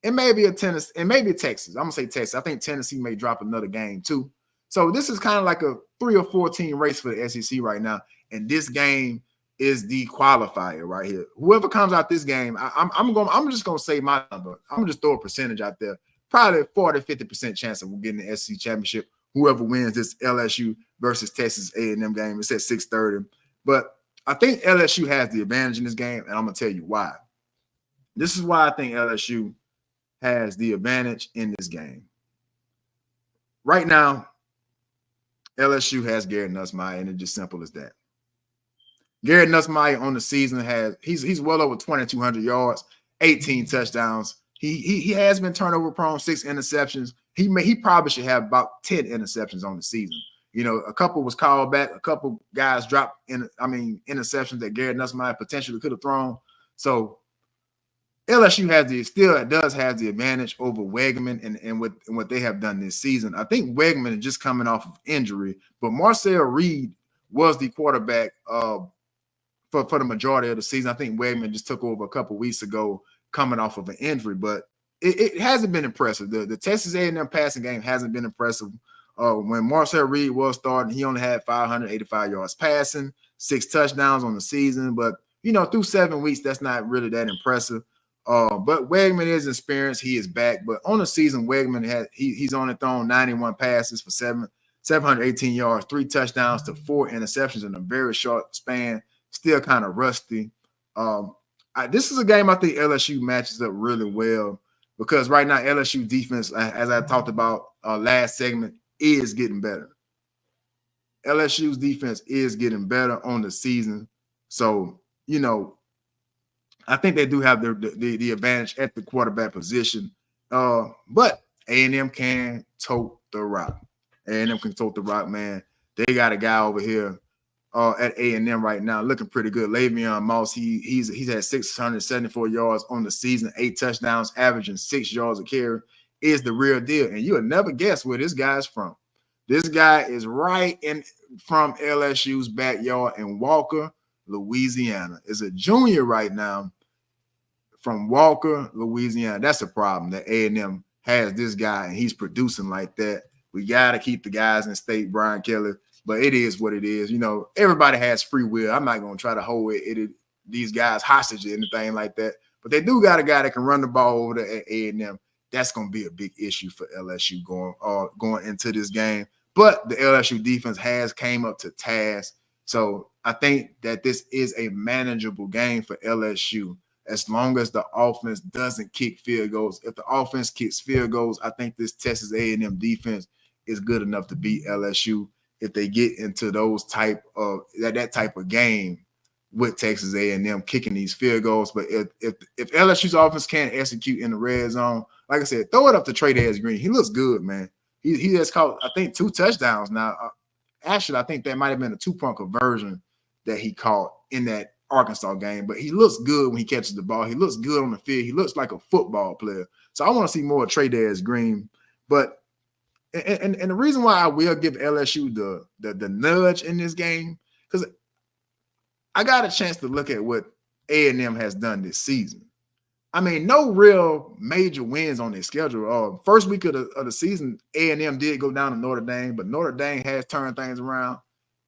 it may be a Tennessee, and maybe Texas. I'm going to say Texas. I think Tennessee may drop another game too. So this is kind of like a 3 or 4 team race for the SEC right now. And this game is the qualifier right here. Whoever comes out this game, I'm just gonna say my number. I'm gonna just throw a percentage out there. Probably 40-50% chance of getting the SEC championship. Whoever wins this LSU versus Texas A&M game, it's at 6:30. But I think LSU has the advantage in this game, and I'm gonna tell you why. This is why I think LSU has the advantage in this game. Right now, LSU has Garrett Nussmeier, and it's just simple as that. Garrett Nussmeier on the season he's well over 2,200 yards, 18 touchdowns, He has been turnover prone, 6 interceptions. He probably should have about 10 interceptions on the season. You know, a couple was called back, a couple guys dropped interceptions that Garrett Nussmeier potentially could have thrown. So LSU does have the advantage over Weigman and what they have done this season. I think Weigman is just coming off of injury, but Marcel Reed was the quarterback for the majority of the season. I think Weigman just took over a couple weeks ago coming off of an injury, but it hasn't been impressive. The Texas A&M passing game hasn't been impressive. When Marcel Reed was starting, he only had 585 yards passing, 6 touchdowns on the season, but you know, through 7 weeks, that's not really that impressive. But Weigman is experienced. He is back. But on the season, Weigman he's only thrown 91 passes for 718 yards, 3 touchdowns to 4 interceptions in a very short span. Still kind of rusty. This is a game I think LSU matches up really well because right now LSU defense, as I talked about last segment, is getting better. LSU's defense is getting better on the season. So, you know, I think they do have the advantage at the quarterback position. But A&M can tote the rock. A&M can tote the rock, man. They got a guy over here at A&M right now looking pretty good. Le'Veon Moss, he's had 674 yards on the season, 8 touchdowns, averaging 6 yards a carry. Is the real deal. And you'll never guess where this guy's from. This guy is from LSU's backyard in Walker, Louisiana. Is a junior right now from Walker, Louisiana. That's a problem that A&M has this guy and he's producing like that. We got to keep the guys in state, Brian Kelly, but it is what it is. You know, everybody has free will. I'm not going to try to hold these guys hostage or anything like that, but they do got a guy that can run the ball over there at A&M. That's going to be a big issue for LSU going into this game. But the LSU defense has came up to task. So I think that this is a manageable game for LSU as long as the offense doesn't kick field goals. If the offense kicks field goals, I think this Texas A&M defense is good enough to beat LSU if they get into those type of that type of game with Texas A&M kicking these field goals. But if LSU's offense can't execute in the red zone, like I said, throw it up to Trey Green. He looks good, man. He has caught, I think, 2 touchdowns now. Actually, I think that might have been a 2-point conversion that he caught in that Arkansas game. But he looks good when he catches the ball. He looks good on the field. He looks like a football player. So I want to see more of Trey Green. But and the reason why I will give LSU the nudge in this game, because I got a chance to look at what A&M has done this season. I mean, no real major wins on their schedule. First week of the season, A&M did go down to Notre Dame, but Notre Dame has turned things around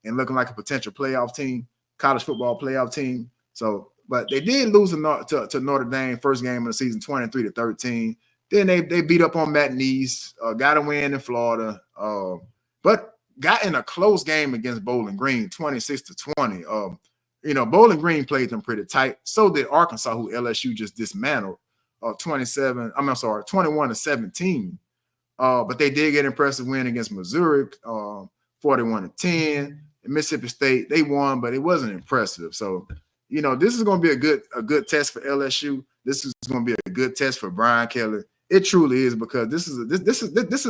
and looking like a potential playoff team, college football playoff team. So, but they did lose to Notre Dame first game of the season, 23-13. Then they beat up on Matt Neese, got a win in Florida, but got in a close game against Bowling Green, 26-20. You know, Bowling Green played them pretty tight. So did Arkansas, who LSU just dismantled, 21-17. But they did get an impressive win against Missouri, 41-10. And Mississippi State, they won, but it wasn't impressive. So, you know, this is going to be a good test for LSU. This is going to be a good test for Brian Kelly. It truly is, because this is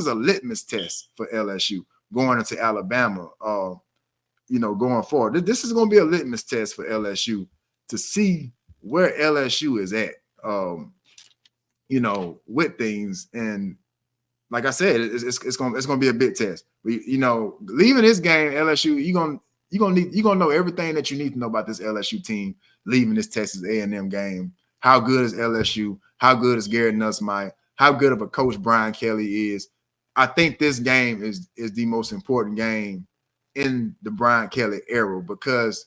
a litmus test for LSU going into Alabama. You know, going forward, this is going to be a litmus test for LSU to see where LSU is at, you know, with things. And like I said, it's going to be a big test. You know, leaving this game, LSU, you're gonna know everything that you need to know about this LSU team leaving this Texas A&M game. How good is LSU? How good is Garrett Nussmeier? How good of a coach Brian Kelly is? I think this game is the most important game in the Brian Kelly era, because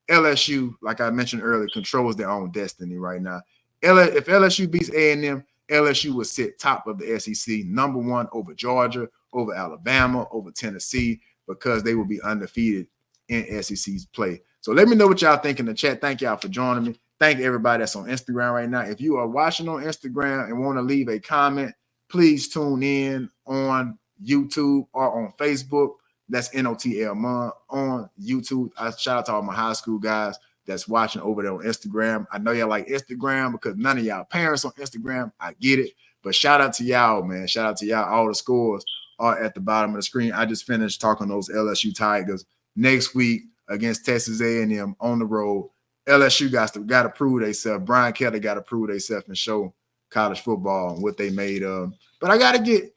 LSU, like I mentioned earlier, controls their own destiny right now. If LSU beats A&M, LSU will sit top of the SEC, number 1 over Georgia, over Alabama, over Tennessee, because they will be undefeated in SEC's play. So let me know what y'all think in the chat. Thank y'all for joining me. Thank everybody that's on Instagram right now. If you are watching on Instagram and want to leave a comment, please tune in on YouTube or on Facebook. That's NOTL Mon on YouTube. I shout out to all my high school guys. that's watching over there on Instagram. I know y'all like Instagram because none of y'all parents on Instagram. I get it. But shout out to y'all, man. Shout out to y'all. All the scores are at the bottom of the screen. I just finished talking those LSU Tigers. Next week against Texas A&M on the road. LSU got to prove themselves. Brian Kelly got to prove themselves and show college football and what they made of. But I got to get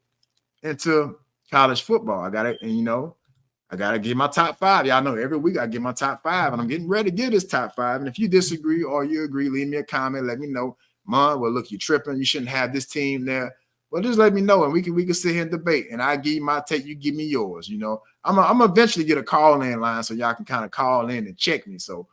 into college football. I got to get my top 5. Y'all know every week I get my top 5, and I'm getting ready to get this top 5. And if you disagree or you agree, leave me a comment. Let me know. Mom, well, look, you're tripping. You shouldn't have this team there. Well, just let me know, and we can sit here and debate. And I give you my take, you give me yours. I'm eventually get a call-in line so y'all can kind of call in and check me. So,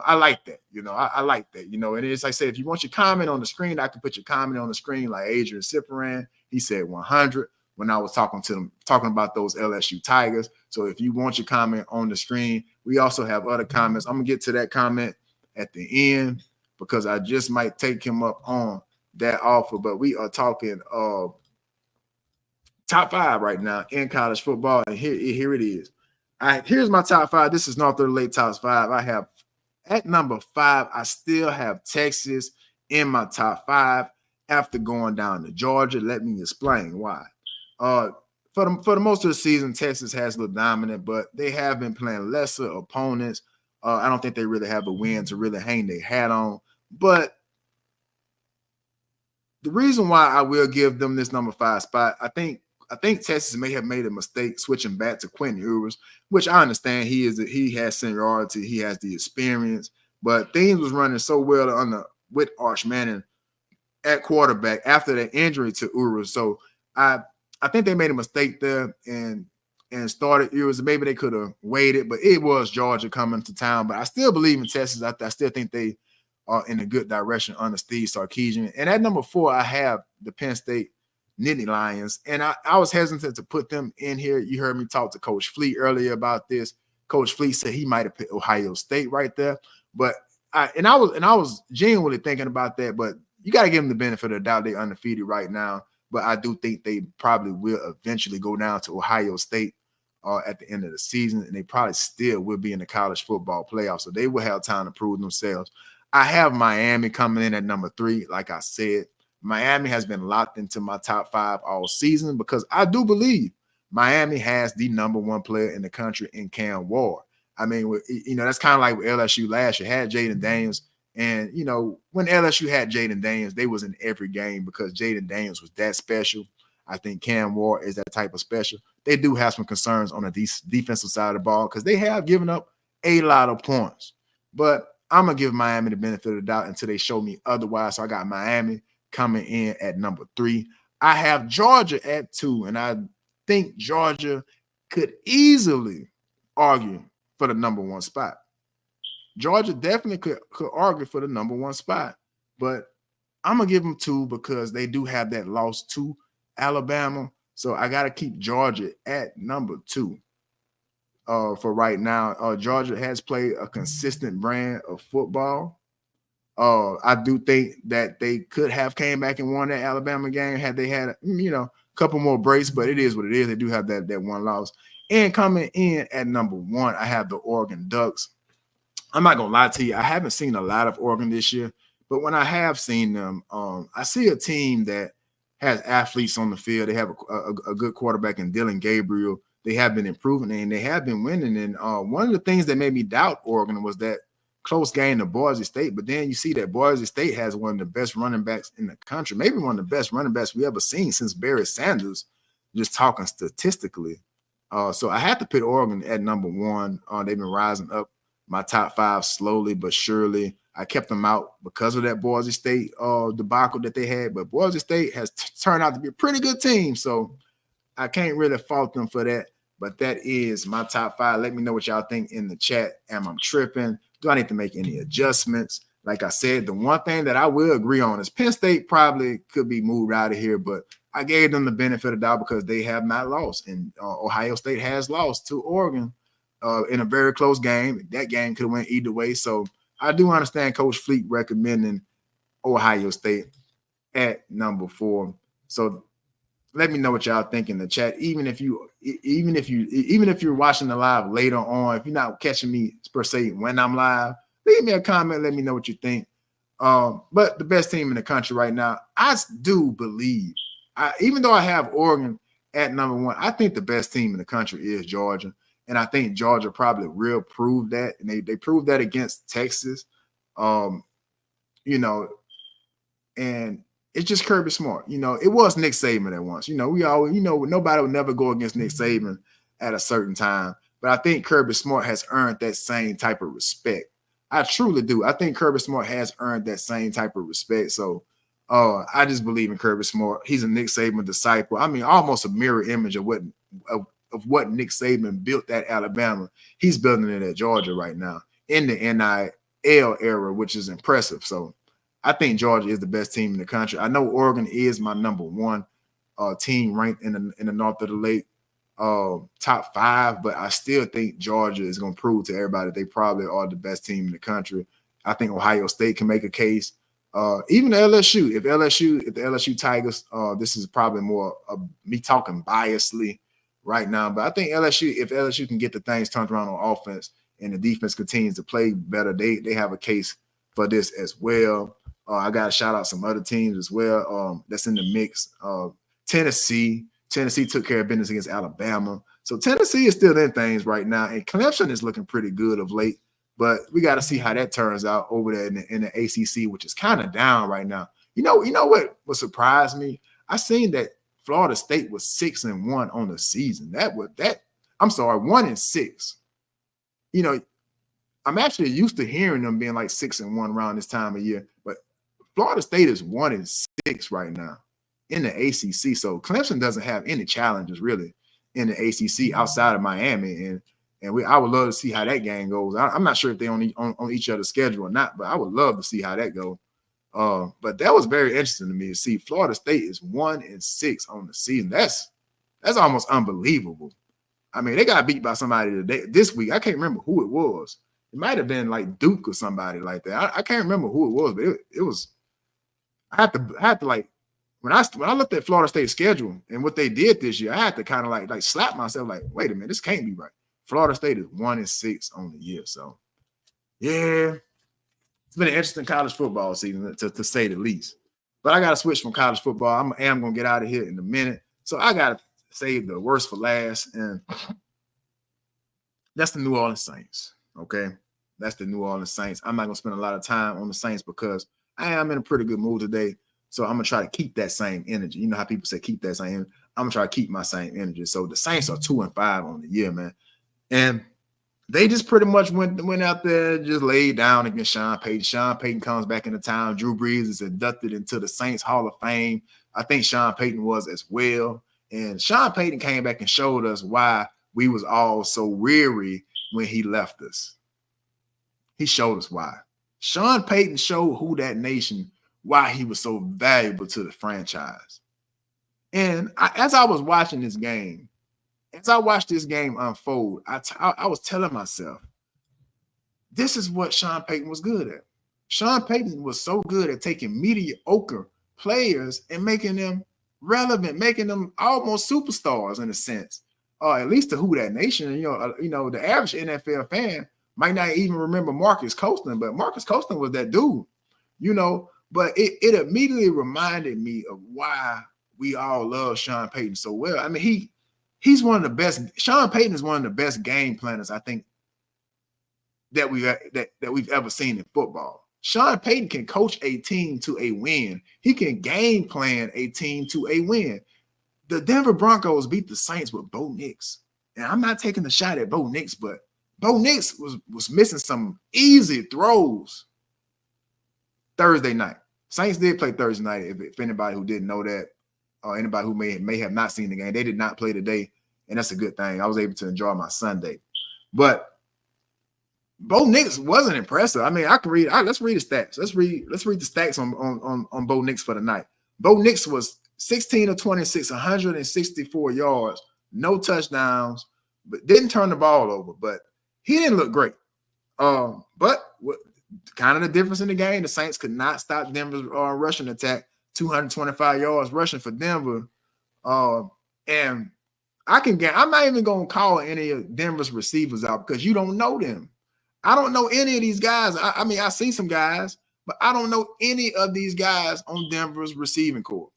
I like that. I like that. And it's like I said, if you want your comment on the screen, I can put your comment on the screen like Adrian Ciprian. He said 100 when I was talking about those LSU Tigers. So if you want your comment on the screen, we also have other comments. I'm going to get to that comment at the end because I just might take him up on that offer. But we are talking top 5 right now in college football. And here it is. Here's my top 5. This is North 38 top 5. I have at number 5, I still have Texas in my top 5 after going down to Georgia. Let me explain why. For the most of the season, Texas has looked dominant, but they have been playing lesser opponents. I don't think they really have a win to really hang their hat on. But the reason why I will give them this number 5 spot, I think Texas may have made a mistake switching back to Quentin Ewers, which I understand he has seniority, he has the experience, but things was running so well with Arch Manning at quarterback after the injury to Ewers. So I think they made a mistake there and started Ewers. Maybe they could have waited, but it was Georgia coming to town. But I still believe in Texas. I still think they are in a good direction under Steve Sarkisian. And at number 4, I have the Penn State Nittany Lions. And I was hesitant to put them in here. You heard me talk to Coach Fleet earlier about this. Coach Fleet said he might have put Ohio State right there. But I was genuinely thinking about that. But you got to give them the benefit of the doubt. They're undefeated right now. But I do think they probably will eventually go down to Ohio State at the end of the season, and they probably still will be in the college football playoffs. So they will have time to prove themselves. I have Miami coming in at number 3. Like I said, Miami has been locked into my top 5 all season because I do believe Miami has the number 1 player in the country in Cam Ward. I mean, that's kind of like with LSU last year, had Jaden Daniels. And, when LSU had Jaden Daniels, they was in every game because Jaden Daniels was that special. I think Cam Ward is that type of special. They do have some concerns on the defensive side of the ball because they have given up a lot of points. But I'm going to give Miami the benefit of the doubt until they show me otherwise. So I got Miami coming in at number 3. I have Georgia at 2, and I think Georgia could easily argue for the number 1 spot. Georgia definitely could argue for the number 1 spot, but I'm going to give them 2 because they do have that loss to Alabama. So I got to keep Georgia at number 2 for right now. Georgia has played a consistent brand of football. I do think that they could have came back and won that Alabama game had they had, a couple more breaks, but it is what it is. They do have that 1 loss. And coming in at number 1, I have the Oregon Ducks. I'm not going to lie to you. I haven't seen a lot of Oregon this year, but when I have seen them, I see a team that has athletes on the field. They have a good quarterback in Dylan Gabriel. They have been improving and they have been winning. And one of the things that made me doubt Oregon was that close game to Boise State. But then you see that Boise State has one of the best running backs in the country, maybe one of the best running backs we ever seen since Barry Sanders, just talking statistically. So I had to put Oregon at number 1. They've been rising up my top 5 slowly but surely. I kept them out because of that Boise State debacle that they had, but Boise State has turned out to be a pretty good team, so I can't really fault them for that. But that is my top 5. Let me know what y'all think in the chat. Am I tripping? Do I need to make any adjustments? Like I said, the one thing that I will agree on is Penn State probably could be moved out of here, but I gave them the benefit of the doubt because they have not lost, and Ohio State has lost to Oregon in a very close game. That game could have went either way. So I do understand Coach Fleet recommending Ohio State at number 4. So let me know what y'all think in the chat. Even if you're watching the live later on, if you're not catching me per se when I'm live, Leave me a comment. Let me know what you think. But the best team in the country right now, I do believe, even though I have Oregon at number one, I think the best team in the country is Georgia. And I think Georgia probably will prove that. And they proved that against Texas. Um, you know, and it's just Kirby Smart. It was Nick Saban at once. We always, nobody would never go against Nick Saban at a certain time. But I think Kirby Smart has earned that same type of respect. I truly do. I think Kirby Smart has earned that same type of respect. So I just believe in Kirby Smart. He's a Nick Saban disciple. I mean, almost a mirror image of what Nick Saban built at Alabama. He's building it at Georgia right now in the NIL era, which is impressive. So I think Georgia is the best team in the country. I know Oregon is my number one team ranked in the North of the Lake top 5, but I still think Georgia is going to prove to everybody that they probably are the best team in the country. I think Ohio State can make a case. Even LSU, if the LSU Tigers, this is probably more me talking biasly right now, but I think if LSU can get the things turned around on offense and the defense continues to play better, they have a case for this as well. I got to shout out some other teams as well that's in the mix. Tennessee took care of business against Alabama. So Tennessee is still in things right now. And Clemson is looking pretty good of late. But we got to see how that turns out over there in the ACC, which is kind of down right now. You know what surprised me? I seen that Florida State was 6-1 on the season. I'm sorry, 1-6. I'm actually used to hearing them being like 6-1 around this time of year. But Florida State is 1-6 right now in the ACC. So Clemson doesn't have any challenges really in the ACC outside of Miami. And I would love to see how that game goes. I'm not sure if they on each other's schedule or not, but I would love to see how that goes. But that was very interesting to me to see Florida State is 1-6 on the season. That's almost unbelievable. I mean, they got beat by somebody this week. I can't remember who it was. It might have been like Duke or somebody like that. I can't remember who it was, but it was. I had to like when I looked at Florida State's schedule and what they did this year, I had to kind of like slap myself like, wait a minute, this can't be right. Florida State is 1-6 on the year. So yeah, it's been an interesting college football season to say the least. But I got to switch from college football. I am going to get out of here in a minute. So I got to save the worst for last. And that's the New Orleans Saints. Okay. That's the New Orleans Saints. I'm not going to spend a lot of time on the Saints because I am in a pretty good mood today. So I'm going to try to keep that same energy. You know how people say keep that same energy? I'm going to try to keep my same energy. So the Saints are 2-5 on the year, man. And they just pretty much went out there, just laid down against Sean Payton. Sean Payton comes back into town. Drew Brees is inducted into the Saints Hall of Fame. I think Sean Payton was as well. And Sean Payton came back and showed us why we was all so weary when he left us. He showed us why. Sean Payton showed who that nation, why he was so valuable to the franchise. And as I was watching this game, as I watched this game unfold, I was telling myself, this is what Sean Payton was good at. Sean Payton was so good at taking mediocre players and making them relevant, making them almost superstars in a sense, at least to who that nation. The average NFL fan might not even remember Marcus Colston, but Marcus Colston was that dude, But it immediately reminded me of why we all love Sean Payton so well. I mean, he's one of the best. Sean Payton is one of the best game planners, I think, that we've ever seen in football. Sean Payton can coach a team to a win. He can game plan a team to a win. The Denver Broncos beat the Saints with Bo Nix. And I'm not taking the shot at Bo Nix, but Bo Nix was missing some easy throws Thursday night. Saints did play Thursday night, if anybody who didn't know that, or anybody who may have not seen the game. They did not play today, and that's a good thing. I was able to enjoy my Sunday. But Bo Nix wasn't impressive. I mean, I can read. Let's read the stats. Let's read the stats on Bo Nix for the night. Bo Nix was 16 of 26, 164 yards, no touchdowns, but didn't turn the ball over. But he didn't look great. But kind of the difference in the game, the Saints could not stop Denver's rushing attack. 225 yards rushing for Denver. And I'm not even going to call any of Denver's receivers out because you don't know them. I don't know any of these guys. I mean, I see some guys, but I don't know any of these guys on Denver's receiving core.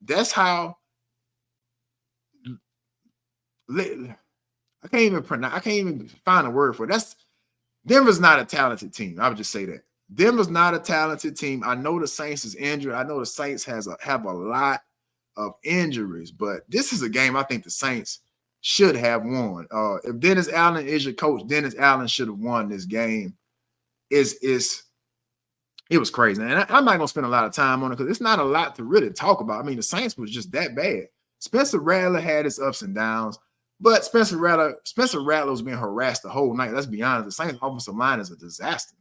That's how I can't even pronounce. I can't even find a word for it. That's Denver's not a talented team. I would just say that Denver's not a talented team. I know the Saints is injured. I know the Saints have a lot of injuries, but this is a game I think the Saints should have won. If Dennis Allen is your coach, Dennis Allen should have won this game. It was crazy, and I'm not gonna spend a lot of time on it because it's not a lot to really talk about. I mean, the Saints was just that bad. Spencer Rattler had his ups and downs, but Spencer Rattler was being harassed the whole night. Let's be honest, the Saints offensive line is a disaster.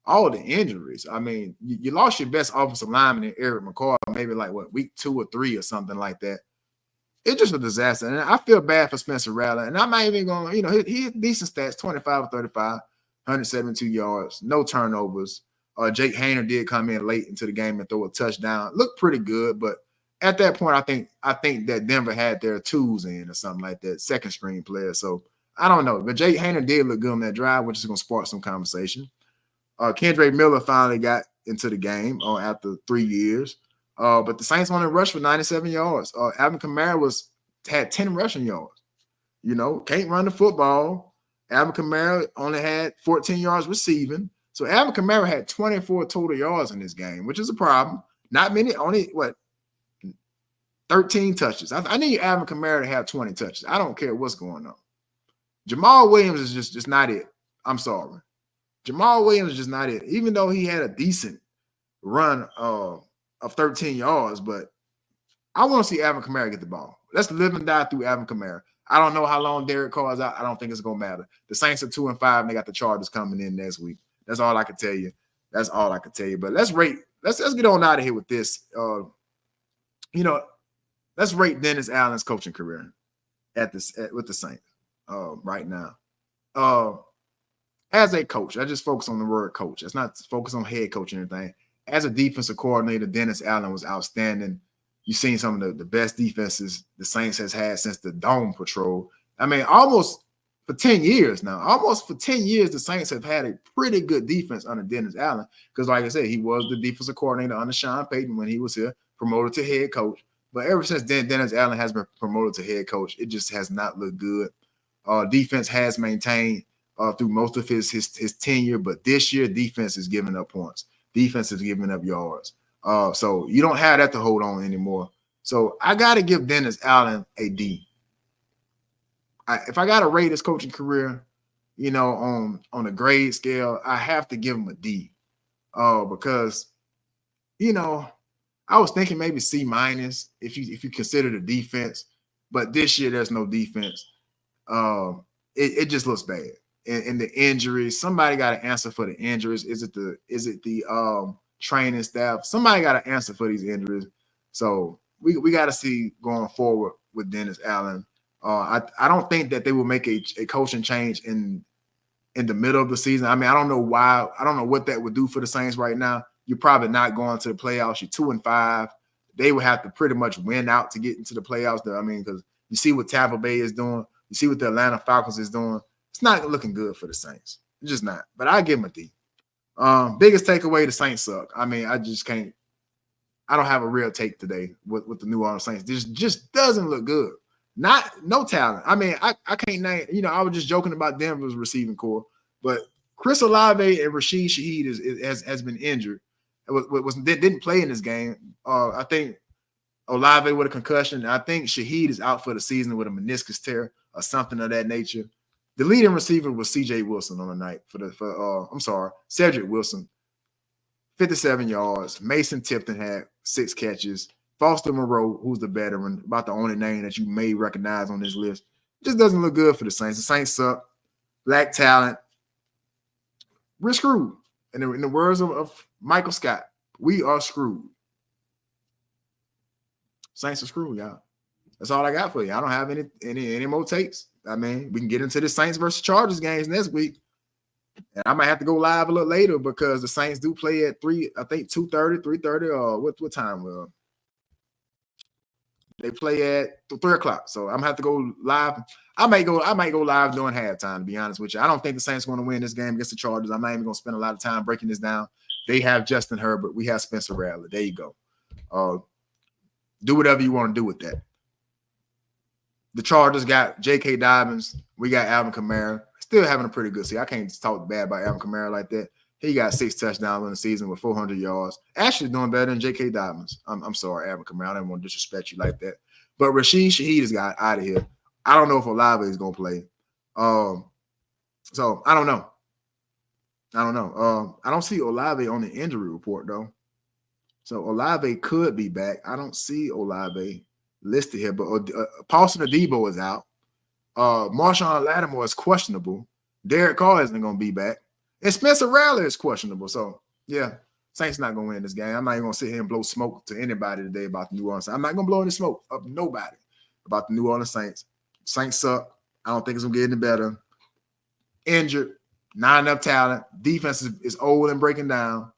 All the injuries. I mean, you lost your best offensive lineman in Eric McCoy, maybe like what, week 2 or 3 or something like that. It's just a disaster. And I feel bad for Spencer Rattler. And I'm not even going, he had decent stats, 25 or 35, 172 yards, no turnovers. Jake Hayner did come in late into the game and throw a touchdown. Looked pretty good, but at that point, I think that Denver had their tools in or something like that, second string player. So I don't know. But Jake Hayner did look good on that drive, which is going to spark some conversation. Kendrick Miller finally got into the game after 3 years. But the Saints only rushed for 97 yards. Alvin Kamara had 10 rushing yards. Can't run the football. Alvin Kamara only had 14 yards receiving. So Alvin Kamara had 24 total yards in this game, which is a problem. Not many, only 13 touches. I need Alvin Kamara to have 20 touches. I don't care what's going on. Jamal Williams is just not it. I'm sorry. Jamal Williams is just not it. Even though he had a decent run of 13 yards, but I want to see Alvin Kamara get the ball. Let's live and die through Alvin Kamara. I don't know how long Derek Carr is out. I don't think it's going to matter. The Saints are 2-5, and they got the Chargers coming in next week. That's all I can tell you. But let's get on out of here with this. Let's rate Dennis Allen's coaching career with the Saints right now. As a coach, I just focus on the word coach. It's not focus on head coach or anything. As a defensive coordinator, Dennis Allen was outstanding. You've seen some of the best defenses the Saints has had since the Dome Patrol. I mean, almost for 10 years now. Almost for 10 years, the Saints have had a pretty good defense under Dennis Allen because, like I said, he was the defensive coordinator under Sean Payton when he was here, promoted to head coach. But ever since then, Dennis Allen has been promoted to head coach. It just has not looked good. Defense has maintained through most of his tenure, but this year, defense is giving up points. Defense is giving up yards. So you don't have that to hold on anymore. So I got to give Dennis Allen a D. If I got to rate his coaching career, on a grade scale, I have to give him a D. Because, I was thinking maybe C- if you consider the defense, but this year there's no defense. It just looks bad. And the injuries, somebody got to answer for the injuries. Is it the training staff? Somebody got to answer for these injuries. So we got to see going forward with Dennis Allen. I don't think that they will make a coaching change in the middle of the season. I mean, I don't know why. I don't know what that would do for the Saints right now. You're probably not going to the playoffs. You're 2-5. They would have to pretty much win out to get into the playoffs. I mean, because you see what Tampa Bay is doing. You see what the Atlanta Falcons is doing. It's not looking good for the Saints. It's just not. But I give them a D. Biggest takeaway, the Saints suck. I mean, I just can't. I don't have a real take today with the New Orleans Saints. This just doesn't look good. No talent. I mean, I can't name. I was just joking about Denver's receiving core, but Chris Olave and Rashid Shaheed has been injured. Didn't play in this game. I think Olave with a concussion. I think Shaheed is out for the season with a meniscus tear or something of that nature. The leading receiver was C.J. Wilson on the night Cedric Wilson, 57 yards. Mason Tipton had 6 catches. Foster Moreau, who's the veteran, about the only name that you may recognize on this list, just doesn't look good for the Saints. The Saints suck. Lack talent. We're screwed. And in the words of Michael Scott, we are screwed. Saints are screwed, y'all. That's all I got for you. I don't have any more takes. I mean, we can get into the Saints versus Chargers games next week. And I might have to go live a little later because the Saints do play at 2:30, 3:30, or what time? They play at 3 o'clock. So I'm gonna have to go live. I might go live during halftime, to be honest with you. I don't think the Saints are going to win this game against the Chargers. I'm not even going to spend a lot of time breaking this down. They have Justin Herbert. We have Spencer Rattler. There you go. Do whatever you want to do with that. The Chargers got J.K. Dobbins. We got Alvin Kamara. Still having a pretty good season. I can't talk bad about Alvin Kamara like that. He got 6 touchdowns in the season with 400 yards. Actually doing better than J.K. Dobbins. I'm sorry, Alvin Kamara. I didn't want to disrespect you like that. But Rashid Shaheed has got out of here. I don't know if Olave is going to play. So I don't know. I don't see Olave on the injury report, though. So Olave could be back. I don't see Olave listed here, but Paulson Adebo is out. Marshawn Lattimore is questionable. Derek Carr isn't going to be back. And Spencer Rattler is questionable. So, yeah, Saints not going to win this game. I'm not even going to sit here and blow smoke to anybody today about the New Orleans Saints. I'm not going to blow any smoke up nobody about the New Orleans Saints. Saints suck. I don't think it's going to get any better. Injured. Not enough talent. Defense is old and breaking down.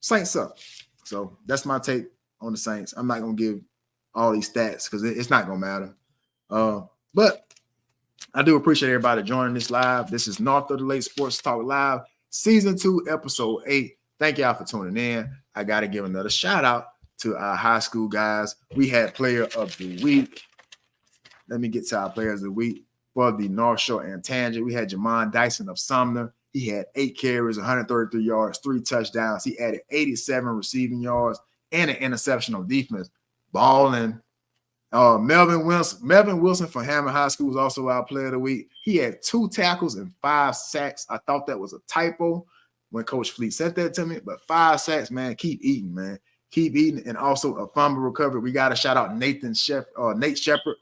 Saints suck. So, that's my take on the Saints. I'm not going to give all these stats because it's not going to matter. But I do appreciate everybody joining this live. This is North of the Lake Sports Talk Live, Season 2, Episode 8. Thank y'all for tuning in. I got to give another shout out to our high school guys. We had Player of the Week. Let me get to our Players of the Week for the North Shore and Tangent. We had Jamon Dyson of Sumner. He had 8 carries, 133 yards, 3 touchdowns. He added 87 receiving yards and an interception on defense. Balling. Melvin Wilson from Hammond High School was also our Player of the Week. He had 2 tackles and 5 sacks. I thought that was a typo when Coach Fleet sent that to me, but 5 sacks, man. Keep eating, man. Keep eating. And also a fumble recovery. We got to shout out Nate Shepard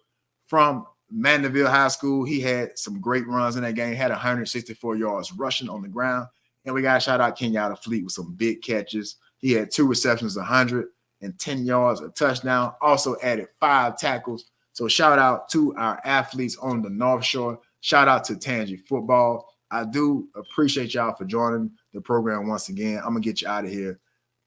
from Mandeville High School. He had some great runs in that game. Had 164 yards rushing on the ground. And we got to shout out Kenyatta Fleet with some big catches. He had 2 receptions, 110 yards, a touchdown, also added 5 tackles. So shout out to our athletes on the North Shore. Shout out to Tangy Football. I do appreciate y'all for joining the program once again. I'm going to get you out of here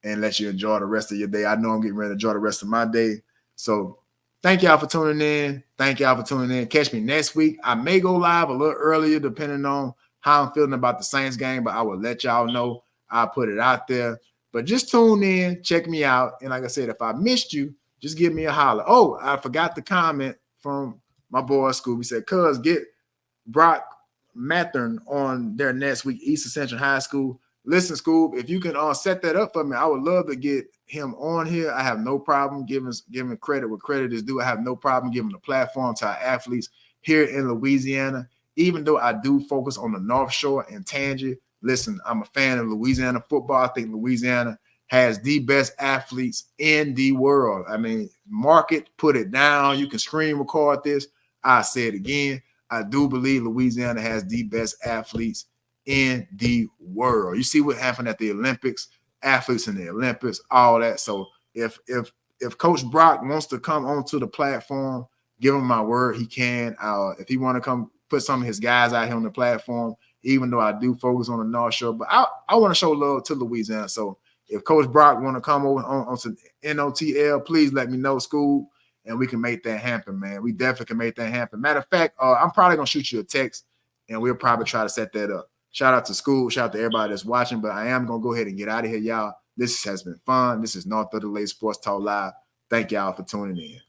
and let you enjoy the rest of your day. I know I'm getting ready to enjoy the rest of my day. So thank y'all for tuning in. Thank y'all for tuning in. Catch me next week. I may go live a little earlier depending on how I'm feeling about the Saints game, but I will let y'all know. I'll put it out there. But just tune in, check me out. And like I said, if I missed you, just give me a holler. Oh, I forgot the comment from my boy Scoob. He said, cuz get Brock Mathern on there next week, East Central High School. Listen, Scoob, if you can set that up for me, I would love to get him on here. I have no problem giving credit where credit is due. I have no problem giving the platform to our athletes here in Louisiana, even though I do focus on the North Shore and Tangy. Listen, I'm a fan of Louisiana football. I think Louisiana has the best athletes in the world. I mean, mark it, put it down. You can screen record this. I say it again. I do believe Louisiana has the best athletes in the world. You see what happened at the Olympics, athletes in the Olympics, all that. So if Coach Brock wants to come onto the platform, give him my word, he can. If he want to come put some of his guys out here on the platform, even though I do focus on the North Shore, but I want to show love to Louisiana. So if Coach Brock want to come over on some NOTL, please let me know, School, and we can make that happen, man. We definitely can make that happen. Matter of fact, I'm probably going to shoot you a text, and we'll probably try to set that up. Shout out to School. Shout out to everybody that's watching, but I am going to go ahead and get out of here, y'all. This has been fun. This is North of the Lake Sports Talk Live. Thank y'all for tuning in.